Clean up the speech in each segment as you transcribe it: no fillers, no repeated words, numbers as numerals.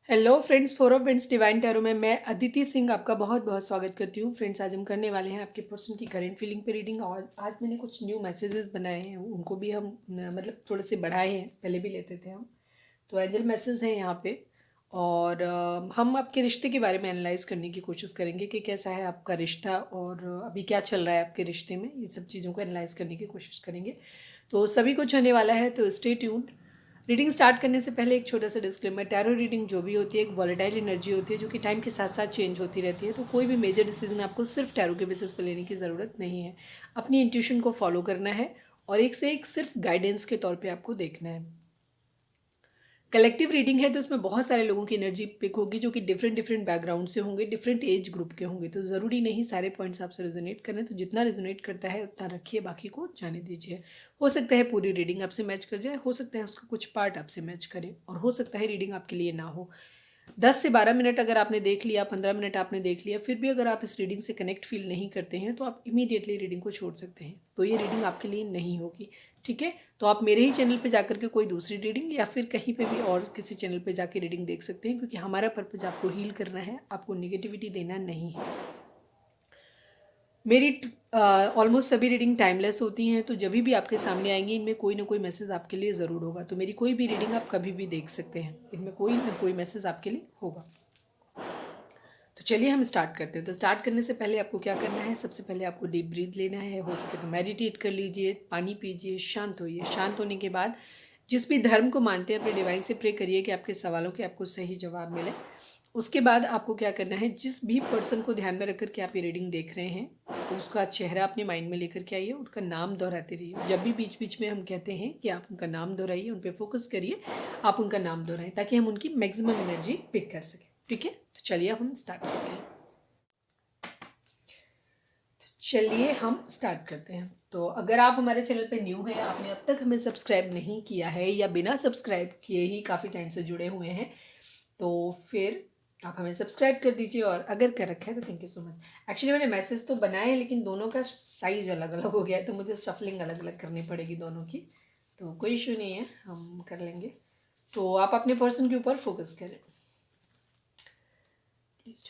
Hello friends, four of friends divine tarot में मैं अदिति सिंह आपका बहुत बहुत स्वागत करती हूँ। फ्रेंड्स, आज हम करने वाले हैं आपके पर्सन की करेंट फीलिंग पे रीडिंग। और आज मैंने कुछ न्यू मैसेजेस बनाए हैं, उनको भी हम मतलब थोड़े से बढ़ाए हैं, पहले भी लेते थे हम। तो एंजल मैसेज हैं यहाँ पे। और हम आपके रिश्ते के बारे में एनालाइज करने की कोशिश करेंगे कि कैसा है आपका रिश्ता और अभी क्या चल रहा है आपके रिश्ते में। ये सब चीज़ों को एनालाइज करने की कोशिश करेंगे। तो सभी कुछ होने वाला है, तो स्टे ट्यून्ड। रीडिंग स्टार्ट करने से पहले एक छोटा सा डिस्क्लेमर, टैरो रीडिंग जो भी होती है एक वॉलेटाइल एनर्जी होती है जो कि टाइम के साथ साथ चेंज होती रहती है। तो कोई भी मेजर डिसीजन आपको सिर्फ टैरो के बेसिस पर लेने की ज़रूरत नहीं है। अपनी इंट्यूशन को फॉलो करना है और एक से एक सिर्फ गाइडेंस के तौर पे आपको देखना है। कलेक्टिव रीडिंग है तो उसमें बहुत सारे लोगों की एनर्जी पिक होगी जो कि डिफरेंट डिफरेंट बैकग्राउंड से होंगे, डिफरेंट एज ग्रुप के होंगे। तो ज़रूरी नहीं सारे पॉइंट्स आपसे रेजोनेट करें, तो जितना रेजोनेट करता है उतना रखिए, बाकी को जाने दीजिए। हो सकता है पूरी रीडिंग आपसे मैच कर जाए, हो सकता है उसका कुछ पार्ट आपसे मैच करे, और हो सकता है रीडिंग आपके लिए ना हो। 10 से 12 मिनट अगर आपने देख लिया, 15 मिनट आपने देख लिया, फिर भी अगर आप इस रीडिंग से कनेक्ट फील नहीं करते हैं तो आप इमीडिएटली रीडिंग को छोड़ सकते हैं। तो ये रीडिंग आपके लिए नहीं होगी, ठीक है। तो आप मेरे ही चैनल पे जाकर के कोई दूसरी रीडिंग या फिर कहीं पे भी और किसी चैनल पे जाके रीडिंग देख सकते हैं, क्योंकि हमारा पर्पज़ आपको हील करना है, आपको नेगेटिविटी देना नहीं है। मेरी ऑलमोस्ट सभी रीडिंग टाइमलेस होती हैं, तो जब भी आपके सामने आएंगी इनमें कोई ना कोई मैसेज आपके लिए ज़रूर होगा। तो मेरी कोई भी रीडिंग आप कभी भी देख सकते हैं, इनमें कोई ना कोई मैसेज आपके लिए होगा। तो चलिए हम स्टार्ट करते हैं। तो स्टार्ट करने से पहले आपको क्या करना है, सबसे पहले आपको डीप ब्रीथ लेना है, हो सके तो मेडिटेट कर लीजिए, पानी पीजिए, शांत होइए। शांत होने के बाद जिस भी धर्म को मानते हैं अपने डिवाइन से प्रे करिए कि आपके सवालों के आपको सही जवाब मिले। उसके बाद आपको क्या करना है, जिस भी पर्सन को ध्यान में रख कर के आप ये रीडिंग देख रहे हैं उसका चेहरा अपने माइंड में लेकर के आइए, उनका नाम दोहराते रहिए। जब भी बीच बीच में हम कहते हैं कि आप उनका नाम दोहराइए, उन पर फोकस करिए, आप उनका नाम दोहराएं ताकि हम उनकी मैक्सिमम एनर्जी पिक कर सकें, ठीक है। तो चलिए अब हम स्टार्ट करते हैं। चलिए हम स्टार्ट करते हैं। तो अगर आप हमारे चैनल पे न्यू हैं, आपने अब तक हमें सब्सक्राइब नहीं किया है या बिना सब्सक्राइब किए ही काफ़ी टाइम से जुड़े हुए हैं, तो फिर आप हमें सब्सक्राइब कर दीजिए। और अगर कर रखा है तो thank you so much. Actually मैंने मैसेज तो बनाए हैं लेकिन दोनों का साइज अलग अलग हो गया है, तो मुझे शफलिंग अलग अलग करनी पड़ेगी दोनों की। तो कोई इशू नहीं है, हम कर लेंगे। तो आप अपने पर्सन के ऊपर फोकस करें प्लीज़।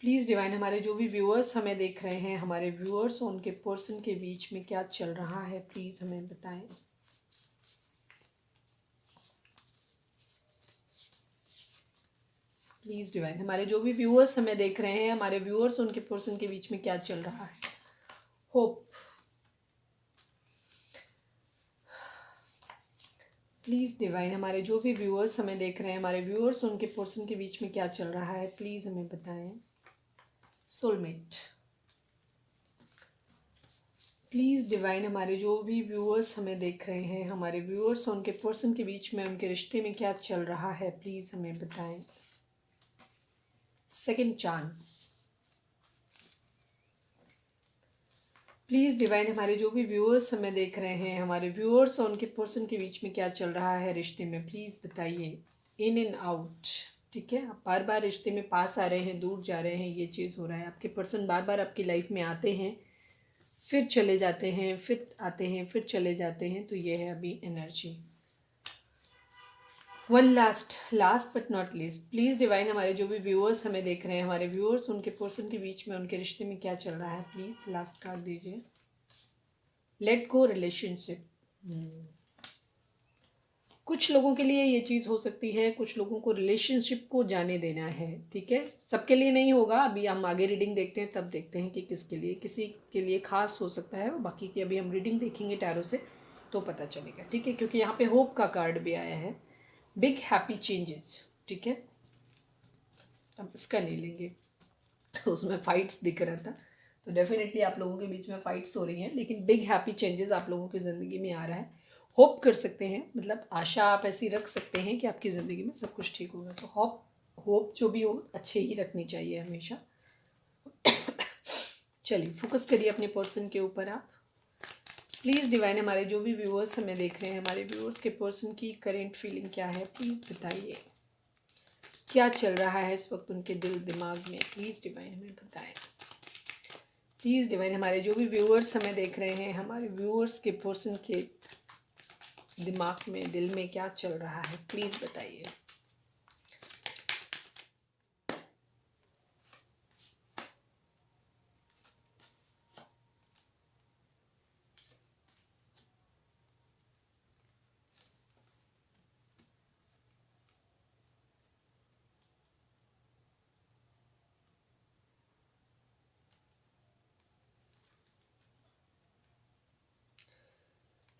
प्लीज़ डिवाइन, हमारे जो भी व्यूअर्स हमें देख रहे हैं, हमारे व्यूअर्स और उनके पर्सन के बीच में क्या चल रहा है, प्लीज़ हमें बताएं। प्लीज़ डिवाइन, हमारे जो भी व्यूअर्स हमें देख रहे हैं, हमारे व्यूअर्स और उनके पर्सन के बीच में क्या चल रहा है। होप। प्लीज़ डिवाइन, हमारे जो भी व्यूअर्स हमें देख रहे हैं, हमारे व्यूअर्स और उनके पर्सन के बीच में क्या चल रहा है, प्लीज़ हमें बताएं। सोलमेट। प्लीज़ डिवाइन, हमारे जो भी व्यूअर्स हमें देख रहे हैं, हमारे व्यूअर्स और उनके पर्सन के बीच में उनके रिश्ते में क्या चल रहा है, प्लीज़ हमें बताएं। Second chance. प्लीज़ डिवाइन, हमारे जो भी व्यूअर्स हमें देख रहे हैं, हमारे व्यूअर्स और उनके पर्सन के बीच में क्या चल रहा है रिश्ते में, प्लीज़ बताइए। इन एंड आउट, ठीक है। आप बार बार रिश्ते में पास आ रहे हैं, दूर जा रहे हैं, ये चीज़ हो रहा है। आपके पर्सन बार बार आपकी लाइफ में आते हैं, फिर चले जाते हैं, फिर आते हैं, फिर चले जाते हैं। तो ये है अभी energy. One last but not least, please divine, हमारे जो भी व्यूअर्स हमें देख रहे हैं, हमारे व्यूअर्स उनके पर्सन के बीच में उनके रिश्ते में क्या चल रहा है, प्लीज़ लास्ट कार्ड दीजिए। Let go relationship. कुछ लोगों के लिए ये चीज़ हो सकती है, कुछ लोगों को रिलेशनशिप को जाने देना है, ठीक है। सबके लिए नहीं होगा, अभी हम आगे रीडिंग देखते हैं तब देखते हैं कि किसके लिए, किसी के लिए खास हो सकता है, बाकी की अभी हम रीडिंग देखेंगे टैरो से तो पता चलेगा, ठीक है। क्योंकि यहाँ पे होप का कार्ड भी आया है, बिग हैप्पी चेंजेस, ठीक है। अब इसका ले लेंगे। तो उसमें फाइट्स दिख रहा था, तो डेफिनेटली आप लोगों के बीच में फाइट्स हो रही हैं, लेकिन बिग हैप्पी चेंजेस आप लोगों की ज़िंदगी में आ रहा है। होप कर सकते हैं, मतलब आशा आप ऐसी रख सकते हैं कि आपकी ज़िंदगी में सब कुछ ठीक होगा। तो होप होप जो भी हो अच्छे ही रखनी चाहिए हमेशा। चलिए फोकस करिए अपने पर्सन के ऊपर आप। प्लीज़ डिवाइन, हमारे जो भी व्यूअर्स हमें देख रहे हैं, हमारे व्यूअर्स के पर्सन की करेंट फीलिंग क्या है, प्लीज़ बताइए। क्या चल रहा है इस वक्त उनके दिल दिमाग में, प्लीज़ डिवाइन हमें बताएं। प्लीज़ डिवाइन, हमारे जो भी व्यूअर्स हमें देख रहे हैं, हमारे व्यूअर्स के पर्सन के दिमाग में, दिल में क्या चल रहा है, प्लीज़ बताइए।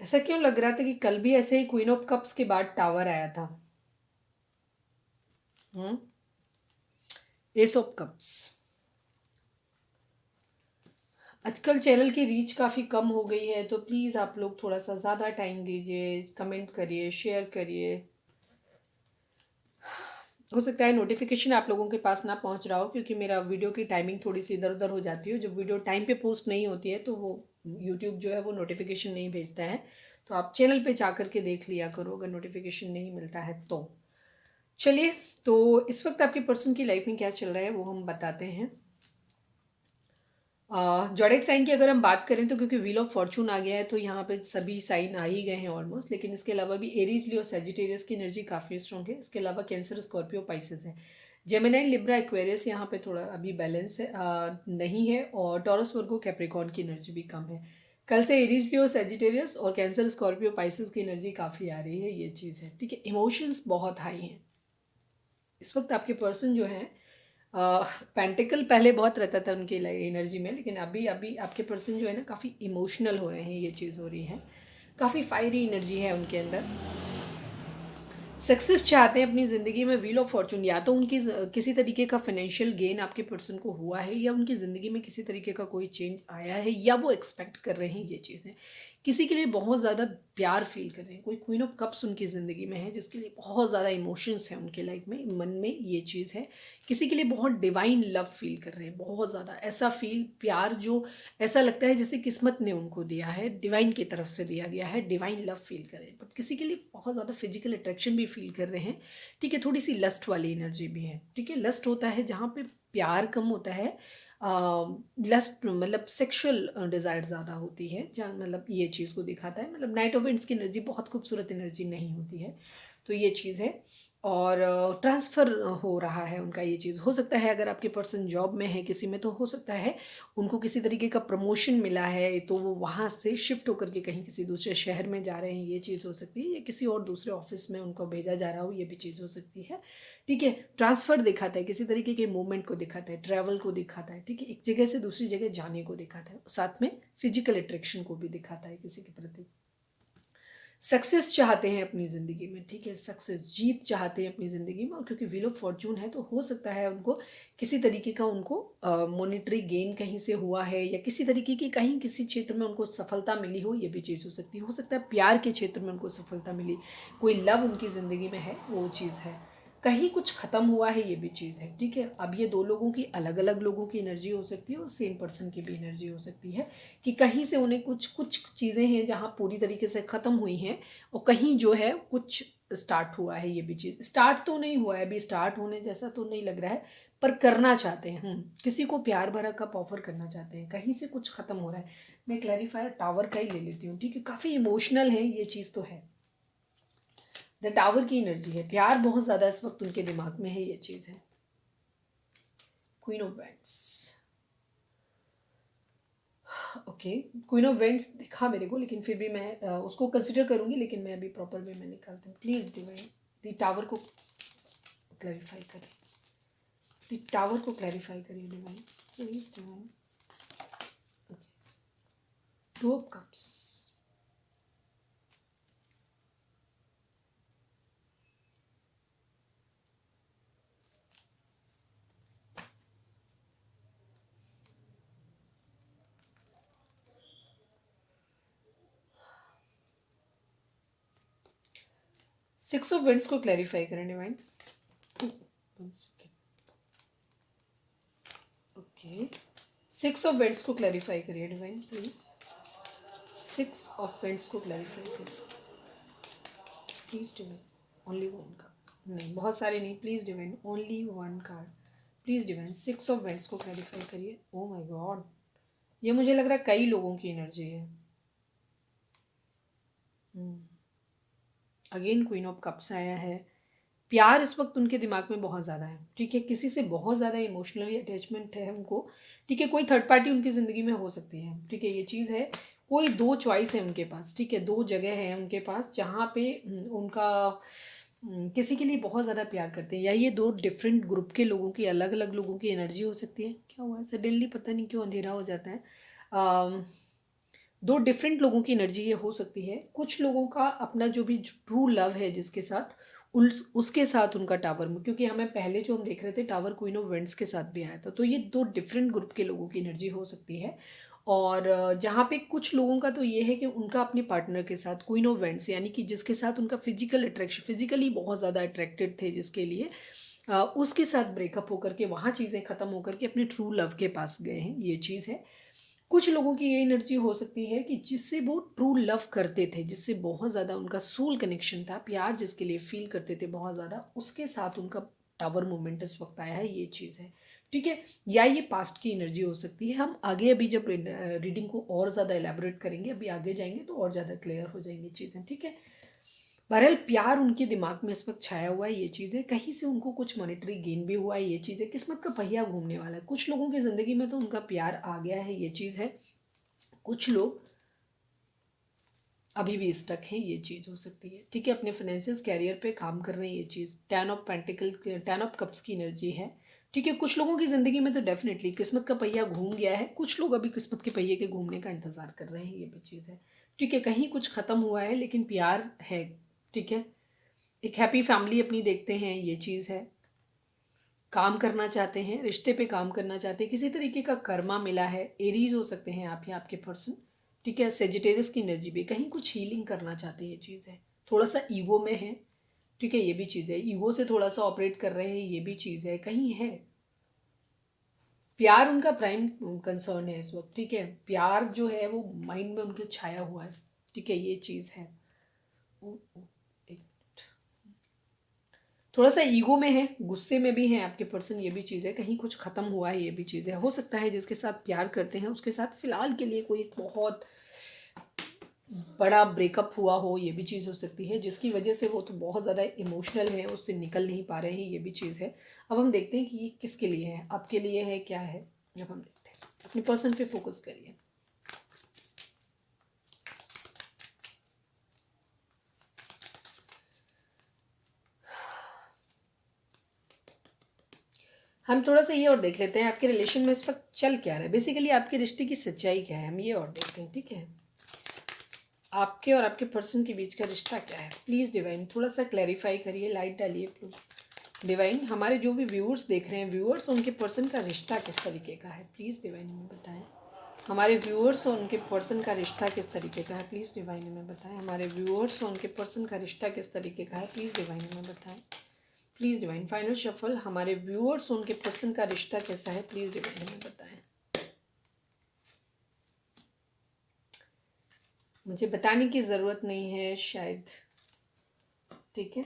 ऐसा क्यों लग रहा था कि कल भी ऐसे ही क्वीन ऑफ कप्स के बाद टावर आया था? S of cups. आजकल चैनल की रीच काफ़ी कम हो गई है, तो प्लीज़ आप लोग थोड़ा सा ज़्यादा टाइम दीजिए, कमेंट करिए, शेयर करिए। हो सकता है नोटिफिकेशन आप लोगों के पास ना पहुंच रहा हो, क्योंकि मेरा वीडियो की टाइमिंग थोड़ी सी इधर उधर हो जाती है। जब वीडियो टाइम पे पोस्ट नहीं होती है तो वो यूट्यूब जो है वो नोटिफिकेशन नहीं भेजता है। तो आप चैनल पे जा कर के देख लिया करो अगर नोटिफिकेशन नहीं मिलता है तो। चलिए, तो इस वक्त आपके पर्सन की लाइफ में क्या चल रहा है वो हम बताते हैं। जोडिक साइन की अगर हम बात करें तो क्योंकि व्हील ऑफ फॉर्चून आ गया है तो यहाँ पे सभी साइन आ ही गए हैं ऑलमोस्ट, लेकिन इसके अलावा भी एरीज, लियो, सेजिटेरियस की एनर्जी काफ़ी स्ट्रॉन्ग है। इसके अलावा कैंसर, स्कॉर्पियो, पाइसेस है। जेमिनी, लिब्रा, एक्वेरियस यहाँ पे थोड़ा अभी बैलेंस है, नहीं है। और टॉरस, वर्गो, कैप्रिकॉर्न की एनर्जी भी कम है। कल से एरीज, लियो, सेजिटेरियस और कैंसर, स्कॉर्पियो, पाइसेस की एनर्जी काफ़ी आ रही है, ये चीज़ है। ठीक है, इमोशंस बहुत हाई हैं इस वक्त। आपके पर्सन जो है, पेंटिकल पहले बहुत रहता था उनकी एनर्जी में, लेकिन अभी अभी आपके पर्सन जो है ना काफ़ी इमोशनल हो रहे हैं, ये चीज़ हो रही है। काफ़ी फायरी एनर्जी है उनके अंदर। सक्सेस चाहते हैं अपनी ज़िंदगी में। व्हील ऑफ फॉर्चून, या तो उनकी किसी तरीके का फाइनेंशियल गेन आपके पर्सन को हुआ है, या उनकी ज़िंदगी में किसी तरीके का कोई चेंज आया है, या वो एक्सपेक्ट कर रहे हैं ये चीज़ें। किसी के लिए बहुत ज़्यादा प्यार फील कर रहे हैं। कोई क्वीन ऑफ कप्स उनकी ज़िंदगी में है जिसके लिए बहुत ज़्यादा इमोशंस हैं उनके लाइफ में, मन में, ये चीज़ है। किसी के लिए बहुत डिवाइन लव फील कर रहे हैं, बहुत ज़्यादा ऐसा फील, प्यार जो ऐसा लगता है जैसे किस्मत ने उनको दिया है, डिवाइन की तरफ से दिया गया है, डिवाइन लव फील कर रहे हैं। बट किसी के लिए बहुत ज़्यादा फिजिकल अट्रैक्शन भी फील कर रहे हैं। ठीक है, थोड़ी सी लस्ट वाली एनर्जी भी है। ठीक है, लस्ट होता है जहाँ पे प्यार कम होता है, लस्ट मतलब सेक्सुअल डिज़ायर ज़्यादा होती है, जहाँ मतलब ये चीज़ को दिखाता है। मतलब नाइट ऑफ एंड्स की एनर्जी बहुत खूबसूरत एनर्जी नहीं होती है, तो ये चीज़ है। और ट्रांसफ़र हो रहा है उनका, ये चीज़ हो सकता है। अगर आपके पर्सन जॉब में है किसी में, तो हो सकता है उनको किसी तरीके का प्रमोशन मिला है, तो वो वहाँ से शिफ्ट होकर के कहीं किसी दूसरे शहर में जा रहे हैं, ये चीज़ हो सकती है। या किसी और दूसरे ऑफिस में उनको भेजा जा रहा हो, ये भी चीज़ हो सकती है। ठीक है, ट्रांसफ़र दिखाता है, किसी तरीके के मूवमेंट को दिखाता है, ट्रैवल को दिखाता है। ठीक है, एक जगह से दूसरी जगह जाने को दिखाता है, साथ में फिजिकल अट्रैक्शन को भी दिखाता है किसी के प्रति। सक्सेस चाहते हैं अपनी ज़िंदगी में। ठीक है, सक्सेस, जीत चाहते हैं अपनी ज़िंदगी में। और क्योंकि व्हील ऑफ फॉर्चून है तो हो सकता है उनको किसी तरीके का उनको मॉनेटरी गेन कहीं से हुआ है, या किसी तरीके की कहीं किसी क्षेत्र में उनको सफलता मिली हो, ये भी चीज़ हो सकती है। हो सकता है प्यार के क्षेत्र में उनको सफलता मिली, कोई लव उनकी ज़िंदगी में है, वो चीज़ है। कहीं कुछ ख़त्म हुआ है, ये भी चीज़ है। ठीक है, अब ये दो लोगों की, अलग अलग लोगों की एनर्जी हो सकती है और सेम पर्सन की भी एनर्जी हो सकती है, कि कहीं से उन्हें कुछ कुछ चीज़ें हैं जहाँ पूरी तरीके से ख़त्म हुई हैं, और कहीं जो है कुछ स्टार्ट हुआ है। ये भी चीज़ स्टार्ट तो नहीं हुआ है अभी, स्टार्ट होने जैसा तो नहीं लग रहा है, पर करना चाहते हैं। किसी को प्यार भरा कप ऑफर करना चाहते हैं, कहीं से कुछ ख़त्म हो रहा है। मैं क्लैरिफायर टावर का ही ले लेती हूँ। ठीक है, काफ़ी इमोशनल है, ये चीज़ तो है। द टावर की एनर्जी है, प्यार बहुत ज़्यादा इस वक्त उनके दिमाग में है, ये चीज़ है। Queen of wands, okay, queen of vents दिखा मेरे को, लेकिन फिर भी मैं उसको कंसिडर करूँगी, लेकिन मैं अभी प्रॉपर वे में निकालती हूँ। प्लीज़ डिवाइन दी टावर को क्लैरिफाई करें, दी टावर को क्लैरिफाई करिए divine, please divine. Okay, two of cups, 6 of vents को क्लैरिफाई करें डिवाइन। ओके, 6 ऑफ वेंट्स को क्लैरिफाई करिए डिवाइन प्लीज़। 6 ऑफ वेंट्स को क्लैरिफाई करिए please divine. Only one card, नहीं बहुत सारे नहीं, please divine, only one card please divine. 6 of vents को क्लैरिफाई करिए। ओ माय गॉड, ये मुझे लग रहा है कई लोगों की एनर्जी है। अगेन क्वीन ऑफ कप्स आया है। प्यार इस वक्त उनके दिमाग में बहुत ज़्यादा है, ठीक है, किसी से बहुत ज़्यादा इमोशनली अटैचमेंट है उनको, ठीक है, कोई थर्ड पार्टी उनकी ज़िंदगी में हो सकती है, ठीक है, ये चीज़ है। कोई दो चॉइस है उनके पास, ठीक है, दो जगह है उनके पास जहाँ पे उनका किसी के लिए बहुत ज़्यादा प्यार करते हैं, या ये दो डिफरेंट ग्रुप के लोगों की, अलग अलग लोगों की एनर्जी हो सकती है। क्या हुआ सडनली, पता नहीं क्यों अंधेरा हो जाता है। दो डिफरेंट लोगों की एनर्जी ये हो सकती है। कुछ लोगों का अपना जो भी ट्रू लव है जिसके साथ, उसके साथ उनका टावर में, क्योंकि हमें पहले जो हम देख रहे थे टावर क्वीन ऑफ वेंट्स के साथ भी आया था, तो ये दो डिफरेंट ग्रुप के लोगों की एनर्जी हो सकती है। और जहाँ पे कुछ लोगों का तो ये है कि उनका अपने पार्टनर के साथ क्वीन ऑफ वेंट्स, यानी कि जिसके साथ उनका फिजिकल अट्रैक्शन, फिजिकली बहुत ज़्यादा अट्रैक्टेड थे जिसके लिए, उसके साथ ब्रेकअप होकर के वहाँ चीज़ें ख़त्म होकर के अपने ट्रू लव के पास गए हैं, ये चीज़ है। कुछ लोगों की ये एनर्जी हो सकती है कि जिससे वो ट्रू लव करते थे, जिससे बहुत ज़्यादा उनका सोल कनेक्शन था, प्यार जिसके लिए फील करते थे बहुत ज़्यादा, उसके साथ उनका टावर मोमेंट इस वक्त आया है, ये चीज़ है, ठीक है। या ये पास्ट की एनर्जी हो सकती है। हम आगे अभी जब रीडिंग को और ज़्यादा एलैबोरेट करेंगे, अभी आगे जाएंगे तो और ज़्यादा क्लियर हो जाएंगी चीज़ें, ठीक है। बहरहाल प्यार उनके दिमाग में इस वक्त छाया हुआ है, ये चीज़ है। कहीं से उनको कुछ मॉनेटरी गेन भी हुआ है, ये चीज़ है। किस्मत का पहिया घूमने वाला है कुछ लोगों की ज़िंदगी में, तो उनका प्यार आ गया है, ये चीज़ है। कुछ लोग अभी भी स्टक हैं, ये चीज़ हो सकती है, ठीक है, अपने फाइनेंशियल कैरियर पे काम कर रहे हैं, ये चीज़। Ten of pentacles, ten of cups की एनर्जी है, ठीक है। कुछ लोगों की ज़िंदगी में तो डेफिनेटली किस्मत का पहिया घूम गया है, कुछ लोग अभी किस्मत के पहिए के घूमने का इंतज़ार कर रहे हैं, ये भी चीज़ है, ठीक है। कहीं कुछ ख़त्म हुआ है लेकिन प्यार है, ठीक है। एक हैप्पी फैमिली अपनी देखते हैं, ये चीज़ है। काम करना चाहते हैं, रिश्ते पे काम करना चाहते हैं, किसी तरीके का कर्मा मिला है। एरीज हो सकते हैं आप या आपके पर्सन, ठीक है। सेजिटेरियस की एनर्जी भी, कहीं कुछ हीलिंग करना चाहते हैं, ये चीज़ है। थोड़ा सा ईगो में है, ठीक है, ये भी चीज़ है। ईगो से थोड़ा सा ऑपरेट कर रहे हैं, ये भी चीज़ है, कहीं है। प्यार उनका प्राइम कंसर्न है इस वक्त, ठीक है। प्यार जो है वो माइंड में उनके छाया हुआ है, ठीक है, ये चीज़ है। थोड़ा सा ईगो में है, गुस्से में भी है आपके पर्सन, ये भी चीज़ है। कहीं कुछ ख़त्म हुआ है, ये भी चीज़ है। हो सकता है जिसके साथ प्यार करते हैं उसके साथ फ़िलहाल के लिए कोई एक बहुत बड़ा ब्रेकअप हुआ हो, ये भी चीज़ हो सकती है, जिसकी वजह से वो तो बहुत ज़्यादा इमोशनल है, उससे निकल नहीं पा रहे हैं, ये भी चीज़ है। अब हम देखते हैं कि ये किसके लिए है, आपके लिए है, क्या है। अब हम देखते हैं, अपने पर्सन पे फोकस करिए। हम थोड़ा सा ये और देख लेते हैं आपके रिलेशन में इस वक्त चल क्या रहा है, बेसिकली आपके रिश्ते की सच्चाई क्या है, हम ये और देखते हैं, ठीक है। आपके और आपके पर्सन के बीच का रिश्ता क्या है, प्लीज़ डिवाइन थोड़ा सा क्लैरिफाई करिए, लाइट डालिए डिवाइन। हमारे जो भी व्यूअर्स देख रहे हैं, व्यूअर्स उनके पर्सन का रिश्ता किस तरीके का है, प्लीज़ डिवाइन हमें बताएं। हमारे व्यूअर्स और उनके पर्सन का रिश्ता किस तरीके का है, प्लीज़ डिवाइन हमें बताएं। हमारे व्यूअर्स और उनके पर्सन का रिश्ता किस तरीके का है, प्लीज़ डिवाइन हमें बताएं। प्लीज़ डिवाइन फाइनल शफल, हमारे व्यूअर्स और उनके पर्सन का रिश्ता कैसा है, प्लीज़ डिवाइन हमें बताएं। मुझे बताने की ज़रूरत नहीं है शायद, ठीक है,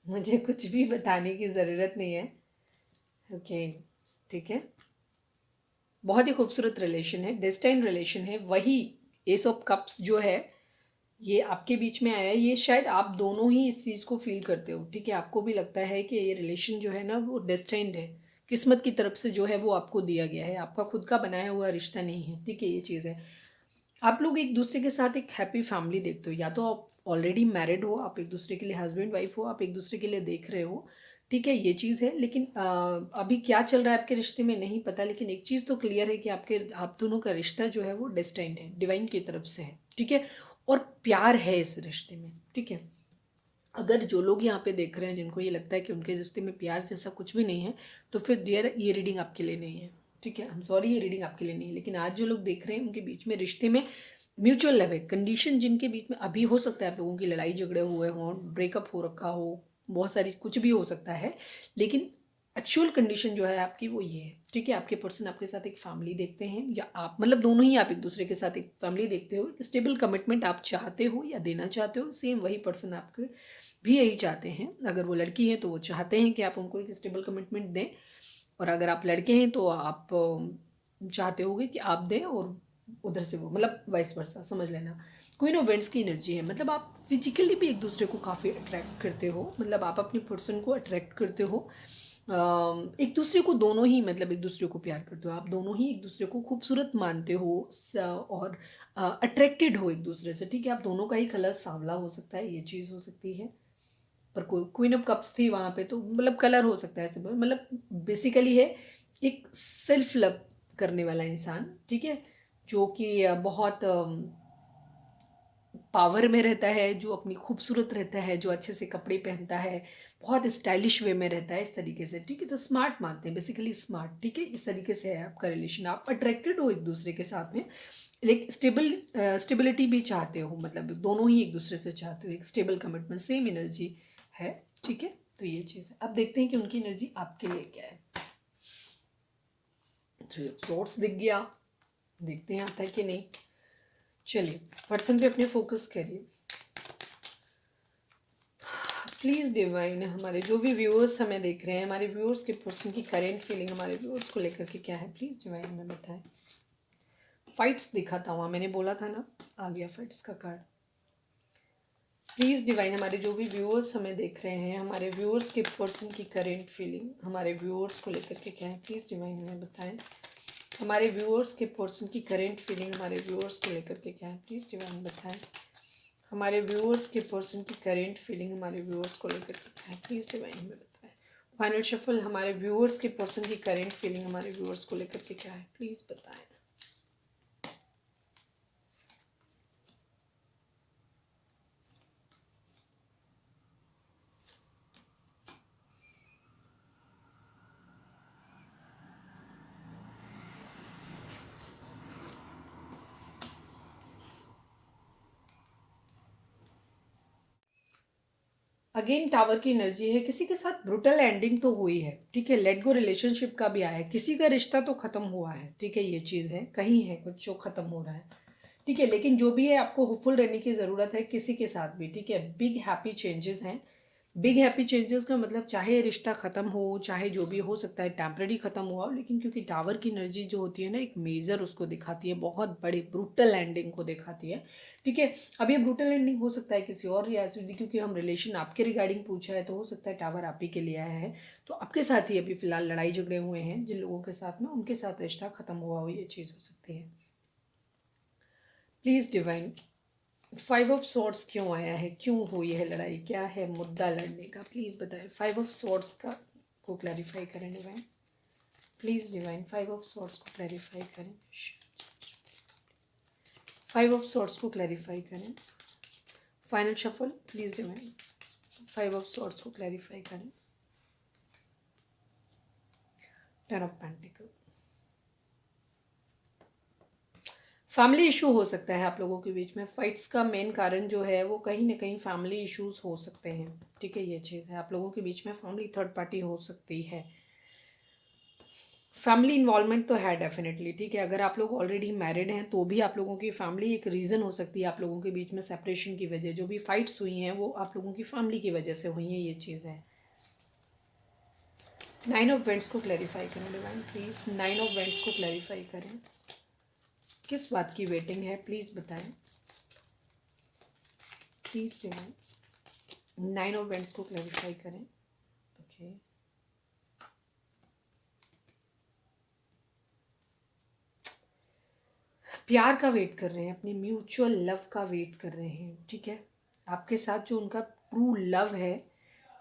मुझे कुछ भी बताने की ज़रूरत नहीं है, ओके, ठीक है। बहुत ही खूबसूरत रिलेशन है, डेस्टाइन रिलेशन है। वही एस ऑफ कप्स जो है ये आपके बीच में आया है, ये शायद आप दोनों ही इस चीज़ को फील करते हो, ठीक है। आपको भी लगता है कि ये रिलेशन जो है ना वो डेस्टाइंड है, किस्मत की तरफ से जो है वो आपको दिया गया है, आपका खुद का बनाया हुआ रिश्ता नहीं है, ठीक है, ये चीज़ है। आप लोग एक दूसरे के साथ एक हैप्पी फैमिली देखते हो, या तो आप ऑलरेडी मैरिड हो, आप एक दूसरे के लिए हस्बैंड वाइफ हो, आप एक दूसरे के लिए देख रहे हो, ठीक है, ये चीज़ है। लेकिन अभी क्या चल रहा है आपके रिश्ते में नहीं पता, लेकिन एक चीज़ तो क्लियर है कि आप दोनों का रिश्ता जो है वो डेस्टाइंड है, डिवाइन की तरफ से है, ठीक है। और प्यार है इस रिश्ते में, ठीक है। अगर जो लोग यहाँ पे देख रहे हैं जिनको ये लगता है कि उनके रिश्ते में प्यार जैसा कुछ भी नहीं है, तो फिर डियर ये रीडिंग आपके लिए नहीं है, ठीक है। आई एम सॉरी, ये रीडिंग आपके लिए नहीं है। लेकिन आज जो लोग देख रहे हैं उनके बीच में रिश्ते में म्यूचुअल लव है, कंडीशन जिनके बीच में अभी हो सकता है आप लोगों की लड़ाई झगड़े हुए हों, ब्रेकअप हो रखा हो, बहुत सारी कुछ भी हो सकता है, लेकिन एक्चुअल कंडीशन जो है आपकी वो ये है, ठीक है। आपके पर्सन आपके साथ एक फैमिली देखते हैं, या आप मतलब दोनों ही आप एक दूसरे के साथ एक फैमिली देखते हो, एक स्टेबल कमिटमेंट आप चाहते हो या देना चाहते हो, सेम वही पर्सन आपके भी यही चाहते हैं। अगर वो लड़की है तो वो चाहते हैं कि आप उनको एक स्टेबल कमिटमेंट दें, और अगर आप लड़के हैं तो आप चाहते होगे कि आप दें, और उधर से वो, मतलब वाइस वर्सा, समझ लेना। क्वीन ऑफ वेंट्स की एनर्जी है, मतलब आप फिजिकली भी एक दूसरे को काफ़ी अट्रैक्ट करते हो, मतलब आप अपने पर्सन को अट्रैक्ट करते हो। एक दूसरे को दोनों ही, मतलब एक दूसरे को प्यार करते हो, आप दोनों ही एक दूसरे को खूबसूरत मानते हो और अट्रैक्टेड हो एक दूसरे से, ठीक है। आप दोनों का ही कलर सांवला हो सकता है, ये चीज़ हो सकती है। पर कोई क्वीन ऑफ कप्स थी वहाँ पे, तो मतलब कलर हो सकता है सिंपल, मतलब बेसिकली है एक सेल्फ लव करने वाला इंसान, ठीक है, जो कि बहुत पावर में रहता है, जो अपनी खूबसूरत रहता है, जो अच्छे से कपड़े पहनता है, बहुत स्टाइलिश वे में रहता है, इस तरीके से, ठीक है। तो स्मार्ट मानते हैं, बेसिकली स्मार्ट, ठीक है। इस तरीके से है आपका रिलेशन, आप अट्रैक्टेड हो एक दूसरे के साथ में, लेकिन स्टेबिलिटी भी चाहते हो, मतलब दोनों ही एक दूसरे से चाहते हो, एक स्टेबल कमिटमेंट, सेम एनर्जी है, ठीक है। तो ये चीज़ है। अब देखते हैं कि उनकी एनर्जी आपके लिए क्या है। सोर्स दिख गया, देखते हैं आता है कि नहीं। चलिए पर्सन पे अपने फोकस करिए प्लीज़ डिवाइन। हमारे जो भी व्यूअर्स हमें देख रहे हैं, हमारे व्यूअर्स के पर्सन की करेंट फीलिंग हमारे व्यूअर्स को लेकर के क्या है, प्लीज़ डिवाइन हमें बताएं। फाइट्स दिखा था वहाँ, मैंने बोला था ना, आ गया फाइट्स का कार्ड। प्लीज़ डिवाइन हमारे जो भी व्यूअर्स हमें देख रहे हैं, हमारे व्यूअर्स के पर्सन की करेंट फीलिंग हमारे व्यूअर्स को लेकर के क्या है, प्लीज़ डिवाइन हमें बताएं। हमारे व्यूअर्स के पर्सन की करेंट फीलिंग हमारे व्यूअर्स को लेकर के क्या है, प्लीज़ डिवाइन बताएं। हमारे व्यूअर्स के पर्सन की करेंट फीलिंग हमारे व्यूअर्स को लेकर के क्या है, प्लीज़ डिवाइन हमें बताएं। फाइनल शफल हमारे व्यूअर्स के पर्सन की करेंट फीलिंग हमारे व्यूअर्स को लेकर के क्या है, प्लीज़ बताएं। अगेन टावर की एनर्जी है, किसी के साथ ब्रुटल एंडिंग तो हुई है, ठीक है। लेट गो रिलेशनशिप का भी आया है, किसी का रिश्ता तो खत्म हुआ है, ठीक है। ये चीज़ है, कहीं है कुछ जो खत्म हो रहा है, ठीक है। लेकिन जो भी है आपको होपफुल रहने की ज़रूरत है किसी के साथ भी, ठीक है। बिग हैप्पी चेंजेस हैं। बिग हैप्पी चेंजेस का मतलब चाहे रिश्ता ख़त्म हो, चाहे जो भी हो सकता है टेम्पररी ख़त्म हुआ हो, लेकिन क्योंकि टावर की एनर्जी जो होती है ना, एक मेजर उसको दिखाती है, बहुत बड़ी ब्रूटल एंडिंग को दिखाती है, ठीक है। अब ये ब्रूटल एंडिंग हो सकता है किसी और रिएसिडी, क्योंकि हम रिलेशन आपके रिगार्डिंग पूछा है, तो हो सकता है टावर आप ही के लिए आया है, तो आपके साथ ही अभी फ़िलहाल लड़ाई झगड़े हुए हैं जिन लोगों के साथ में, उनके साथ रिश्ता ख़त्म हुआ हो, ये चीज़ हो सकती है। प्लीज़ डिवाइन 5 ऑफ सॉर्ड्स क्यों आया है, क्यों हुई है लड़ाई, क्या है मुद्दा लड़ने का, प्लीज़ बताएं। 5 ऑफ सॉर्ड्स का को क्लैरिफाई करें divine, please divine 5 of swords को क्लैरिफाई करें। 5 ऑफ सॉर्ड्स को क्लैरिफाई करें। Final shuffle please divine 5 of swords को क्लैरिफाई करें। 10 ऑफ पेंटिकल। फैमिली इशू हो सकता है आप लोगों के बीच में, फाइट्स का मेन कारण जो है वो कहीं ना कहीं फैमिली इश्यूज हो सकते हैं, ठीक है। ये चीज़ है, आप लोगों के बीच में फैमिली थर्ड पार्टी हो सकती है। फैमिली इन्वॉल्वमेंट तो है डेफिनेटली, ठीक है। अगर आप लोग ऑलरेडी मैरिड हैं तो भी आप लोगों की फैमिली एक रीज़न हो सकती है, आप लोगों के बीच में सेपरेशन की वजह, जो भी फाइट्स हुई हैं वो आप लोगों की फैमिली की वजह से हुई हैं, ये चीज़ है। 9 ऑफ वेंट्स को क्लैरिफाई करें डिवाइन प्लीज़, 9 ऑफ वेंट्स को क्लैरिफाई करें। किस बात की वेटिंग है प्लीज़ बताएं, प्लीज़ डिवाइन 9 ऑफ वेंट्स को क्लैरिफाई करें। ओके प्यार का वेट कर रहे हैं, अपने म्यूचुअल लव का वेट कर रहे हैं, ठीक है। आपके साथ जो उनका ट्रू लव है,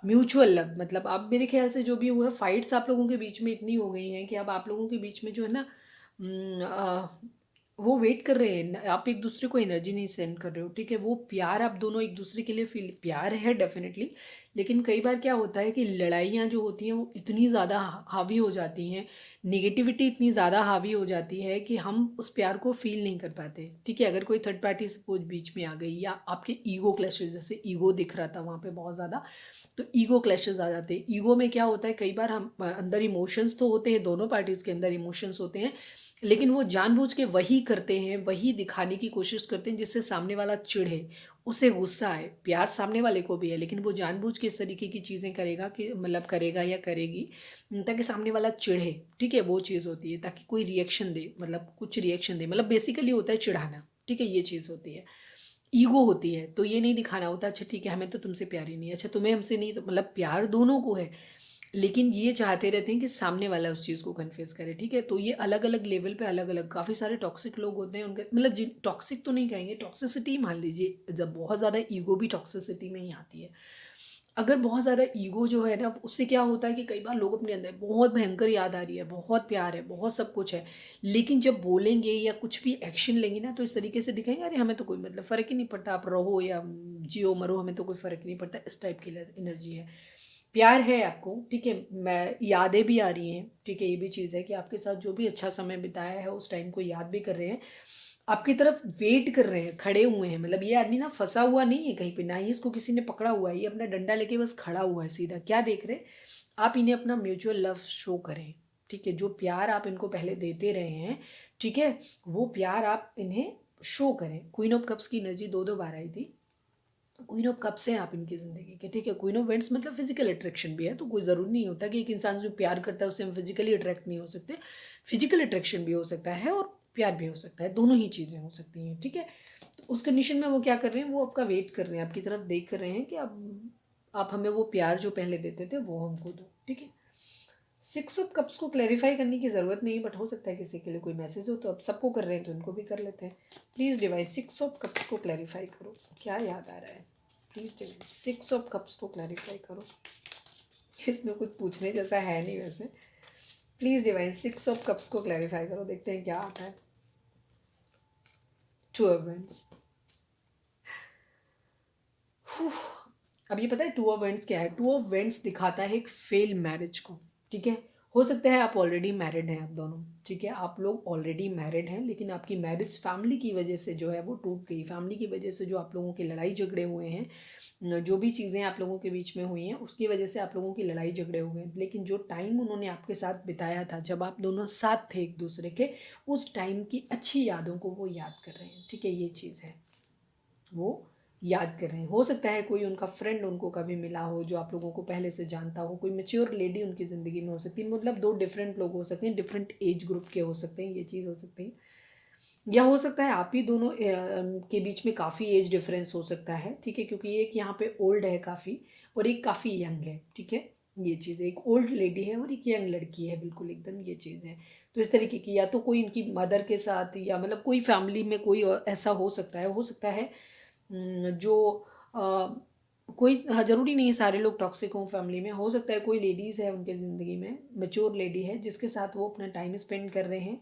म्यूचुअल लव, मतलब अब मेरे ख्याल से जो भी हुआ फाइट्स आप लोगों के बीच में इतनी हो गई हैं कि अब आप लोगों के बीच में जो है ना, वो वेट कर रहे हैं, आप एक दूसरे को एनर्जी नहीं सेंड कर रहे हो, ठीक है। वो प्यार आप दोनों एक दूसरे के लिए फील, प्यार है डेफिनेटली, लेकिन कई बार क्या होता है कि लड़ाइयाँ जो होती हैं वो इतनी ज़्यादा हावी हो जाती हैं, निगेटिविटी इतनी ज़्यादा हावी हो जाती है कि हम उस प्यार को फील नहीं कर पाते, ठीक है। अगर कोई थर्ड पार्टी सपोज बीच में आ गई, या आपके ईगो क्लैशेज, जैसे ईगो दिख रहा था वहाँ पे बहुत ज़्यादा, तो ईगो क्लैशेज आ जाते हैं। ईगो में क्या होता है, कई बार हम अंदर इमोशंस तो होते हैं, दोनों पार्टीज़ के अंदर इमोशंस होते हैं, लेकिन वो जानबूझ के वही करते हैं, वही दिखाने की कोशिश करते हैं जिससे सामने वाला चिढ़े, उसे गुस्सा आए। प्यार सामने वाले को भी है, लेकिन वो जानबूझ के इस तरीके की चीज़ें करेगा कि मतलब करेगा या करेगी ताकि सामने वाला चिढ़े, ठीक है? वो चीज़ होती है, ताकि कोई रिएक्शन दे, मतलब कुछ रिएक्शन दे, मतलब बेसिकली होता है चिढ़ाना, ठीक है? ये चीज़ होती है। ईगो होती है, तो ये नहीं दिखाना होता, अच्छा ठीक है हमें तो तुमसे प्यार ही नहीं है, अच्छा तुम्हें हमसे नहीं, तो मतलब प्यार दोनों को है, लेकिन ये चाहते रहते हैं कि सामने वाला उस चीज़ को कन्फेस करे, ठीक है? तो ये अलग अलग लेवल पे अलग अलग काफ़ी सारे टॉक्सिक लोग होते हैं, उनके मतलब जिन टॉक्सिक तो नहीं कहेंगे, टॉक्सिसिटी मान लीजिए, जब बहुत ज़्यादा ईगो भी टॉक्सिसिटी में ही आती है। अगर बहुत ज़्यादा ईगो जो है ना, उससे क्या होता है कि कई बार लोग अपने अंदर बहुत भयंकर याद आ रही है, बहुत प्यार है, बहुत सब कुछ है, लेकिन जब बोलेंगे या कुछ भी एक्शन लेंगे ना, तो इस तरीके से दिखाएंगे अरे हमें तो कोई मतलब फ़र्क ही नहीं पड़ता, आप रहो या जियो मरो, हमें तो कोई फ़र्क नहीं पड़ता, इस टाइप की एनर्जी है। प्यार है आपको, ठीक है, मैं यादें भी आ रही हैं, ठीक है, ये भी चीज़ है कि आपके साथ जो भी अच्छा समय बिताया है उस टाइम को याद भी कर रहे हैं, आपकी तरफ वेट कर रहे हैं, खड़े हुए हैं, मतलब ये आदमी ना फंसा हुआ नहीं है कहीं पे, ना ही इसको किसी ने पकड़ा हुआ है, ये अपना डंडा लेके बस खड़ा हुआ है सीधा, क्या देख रहे हैं? आप इन्हें अपना म्यूचुअल लव शो करें, ठीक है? जो प्यार आप इनको पहले देते रहे हैं, ठीक है, वो प्यार आप इन्हें शो करें। क्वीन ऑफ कप्स की एनर्जी दो दो बार आई थी, क्वीन ऑफ कप्स हैं आप इनकी ज़िंदगी के, ठीक है? क्वीन ऑफ वेंट्स मतलब फिजिकल अट्रैक्शन भी है, तो कोई ज़रूरी नहीं होता कि एक इंसान जो प्यार करता है उससे हम फिजिकली अट्रैक्ट नहीं हो सकते, फिजिकल अट्रैक्शन भी हो सकता है और प्यार भी हो सकता है, दोनों ही चीज़ें हो सकती हैं, ठीक है? तो उस कंडीशन में वो क्या कर रहे हैं, वो आपका वेट कर रहे हैं, आपकी तरफ देख कर रहे हैं कि आप हमें वो प्यार जो पहले देते थे वो हमको दो, ठीक है? सिक्स ऑफ कप्स को क्लैरिफाई करने की ज़रूरत नहीं, बट हो सकता है किसी के लिए कोई मैसेज हो, तो अब सबको कर रहे हैं तो इनको भी कर लेते हैं। Please divine six of cups को क्लैरिफाई करो, क्या याद आ रहा है? Please divine six of cups को क्लैरिफाई करो। इसमें कुछ पूछने जैसा है नहीं वैसे। Please divine six of cups को क्लैरिफाई करो, देखते हैं क्या आता है। Two of vents. अब ये पता है टू ऑफ वेंट्स क्या है? टू ऑफ वेंट्स दिखाता है एक फेल मैरिज को, ठीक है? हो सकता है आप ऑलरेडी मैरिड हैं, आप दोनों, ठीक है, आप लोग ऑलरेडी मैरिड हैं, लेकिन आपकी मैरिज फैमिली की वजह से जो है वो टूट गई, फैमिली की वजह से जो आप लोगों की लड़ाई झगड़े हुए हैं, जो भी चीज़ें आप लोगों के बीच में हुई हैं उसकी वजह से आप लोगों की लड़ाई झगड़े हुए हैं, लेकिन जो टाइम उन्होंने आपके साथ बिताया था जब आप दोनों साथ थे एक दूसरे के, उस टाइम की अच्छी यादों को वो याद कर रहे हैं, ठीक है? ये चीज़ है, वो याद कर रहे हैं। हो सकता है कोई उनका फ्रेंड उनको कभी मिला हो जो आप लोगों को पहले से जानता हो, कोई मैच्योर लेडी उनकी ज़िंदगी में हो सकती है, मतलब दो डिफरेंट लोग हो सकते हैं, डिफरेंट एज ग्रुप के हो सकते हैं, ये चीज़ हो सकती है। या हो सकता है आप ही दोनों के बीच में काफ़ी एज डिफरेंस हो सकता है, ठीक है, क्योंकि एक यहाँ पे ओल्ड है काफ़ी और एक काफ़ी यंग है, ठीक है? ये चीज़ है, एक ओल्ड लेडी है और एक यंग लड़की है, बिल्कुल एकदम ये चीज़ है। तो इस तरीके की या तो कोई इनकी मदर के साथ या मतलब कोई फैमिली में कोई ऐसा हो सकता है जो अ, कोई, हाँ, ज़रूरी नहीं है सारे लोग टॉक्सिक हों फैमिली में, हो सकता है कोई लेडीज़ है उनके ज़िंदगी में, मैच्योर लेडी है जिसके साथ वो अपना टाइम स्पेंड कर रहे हैं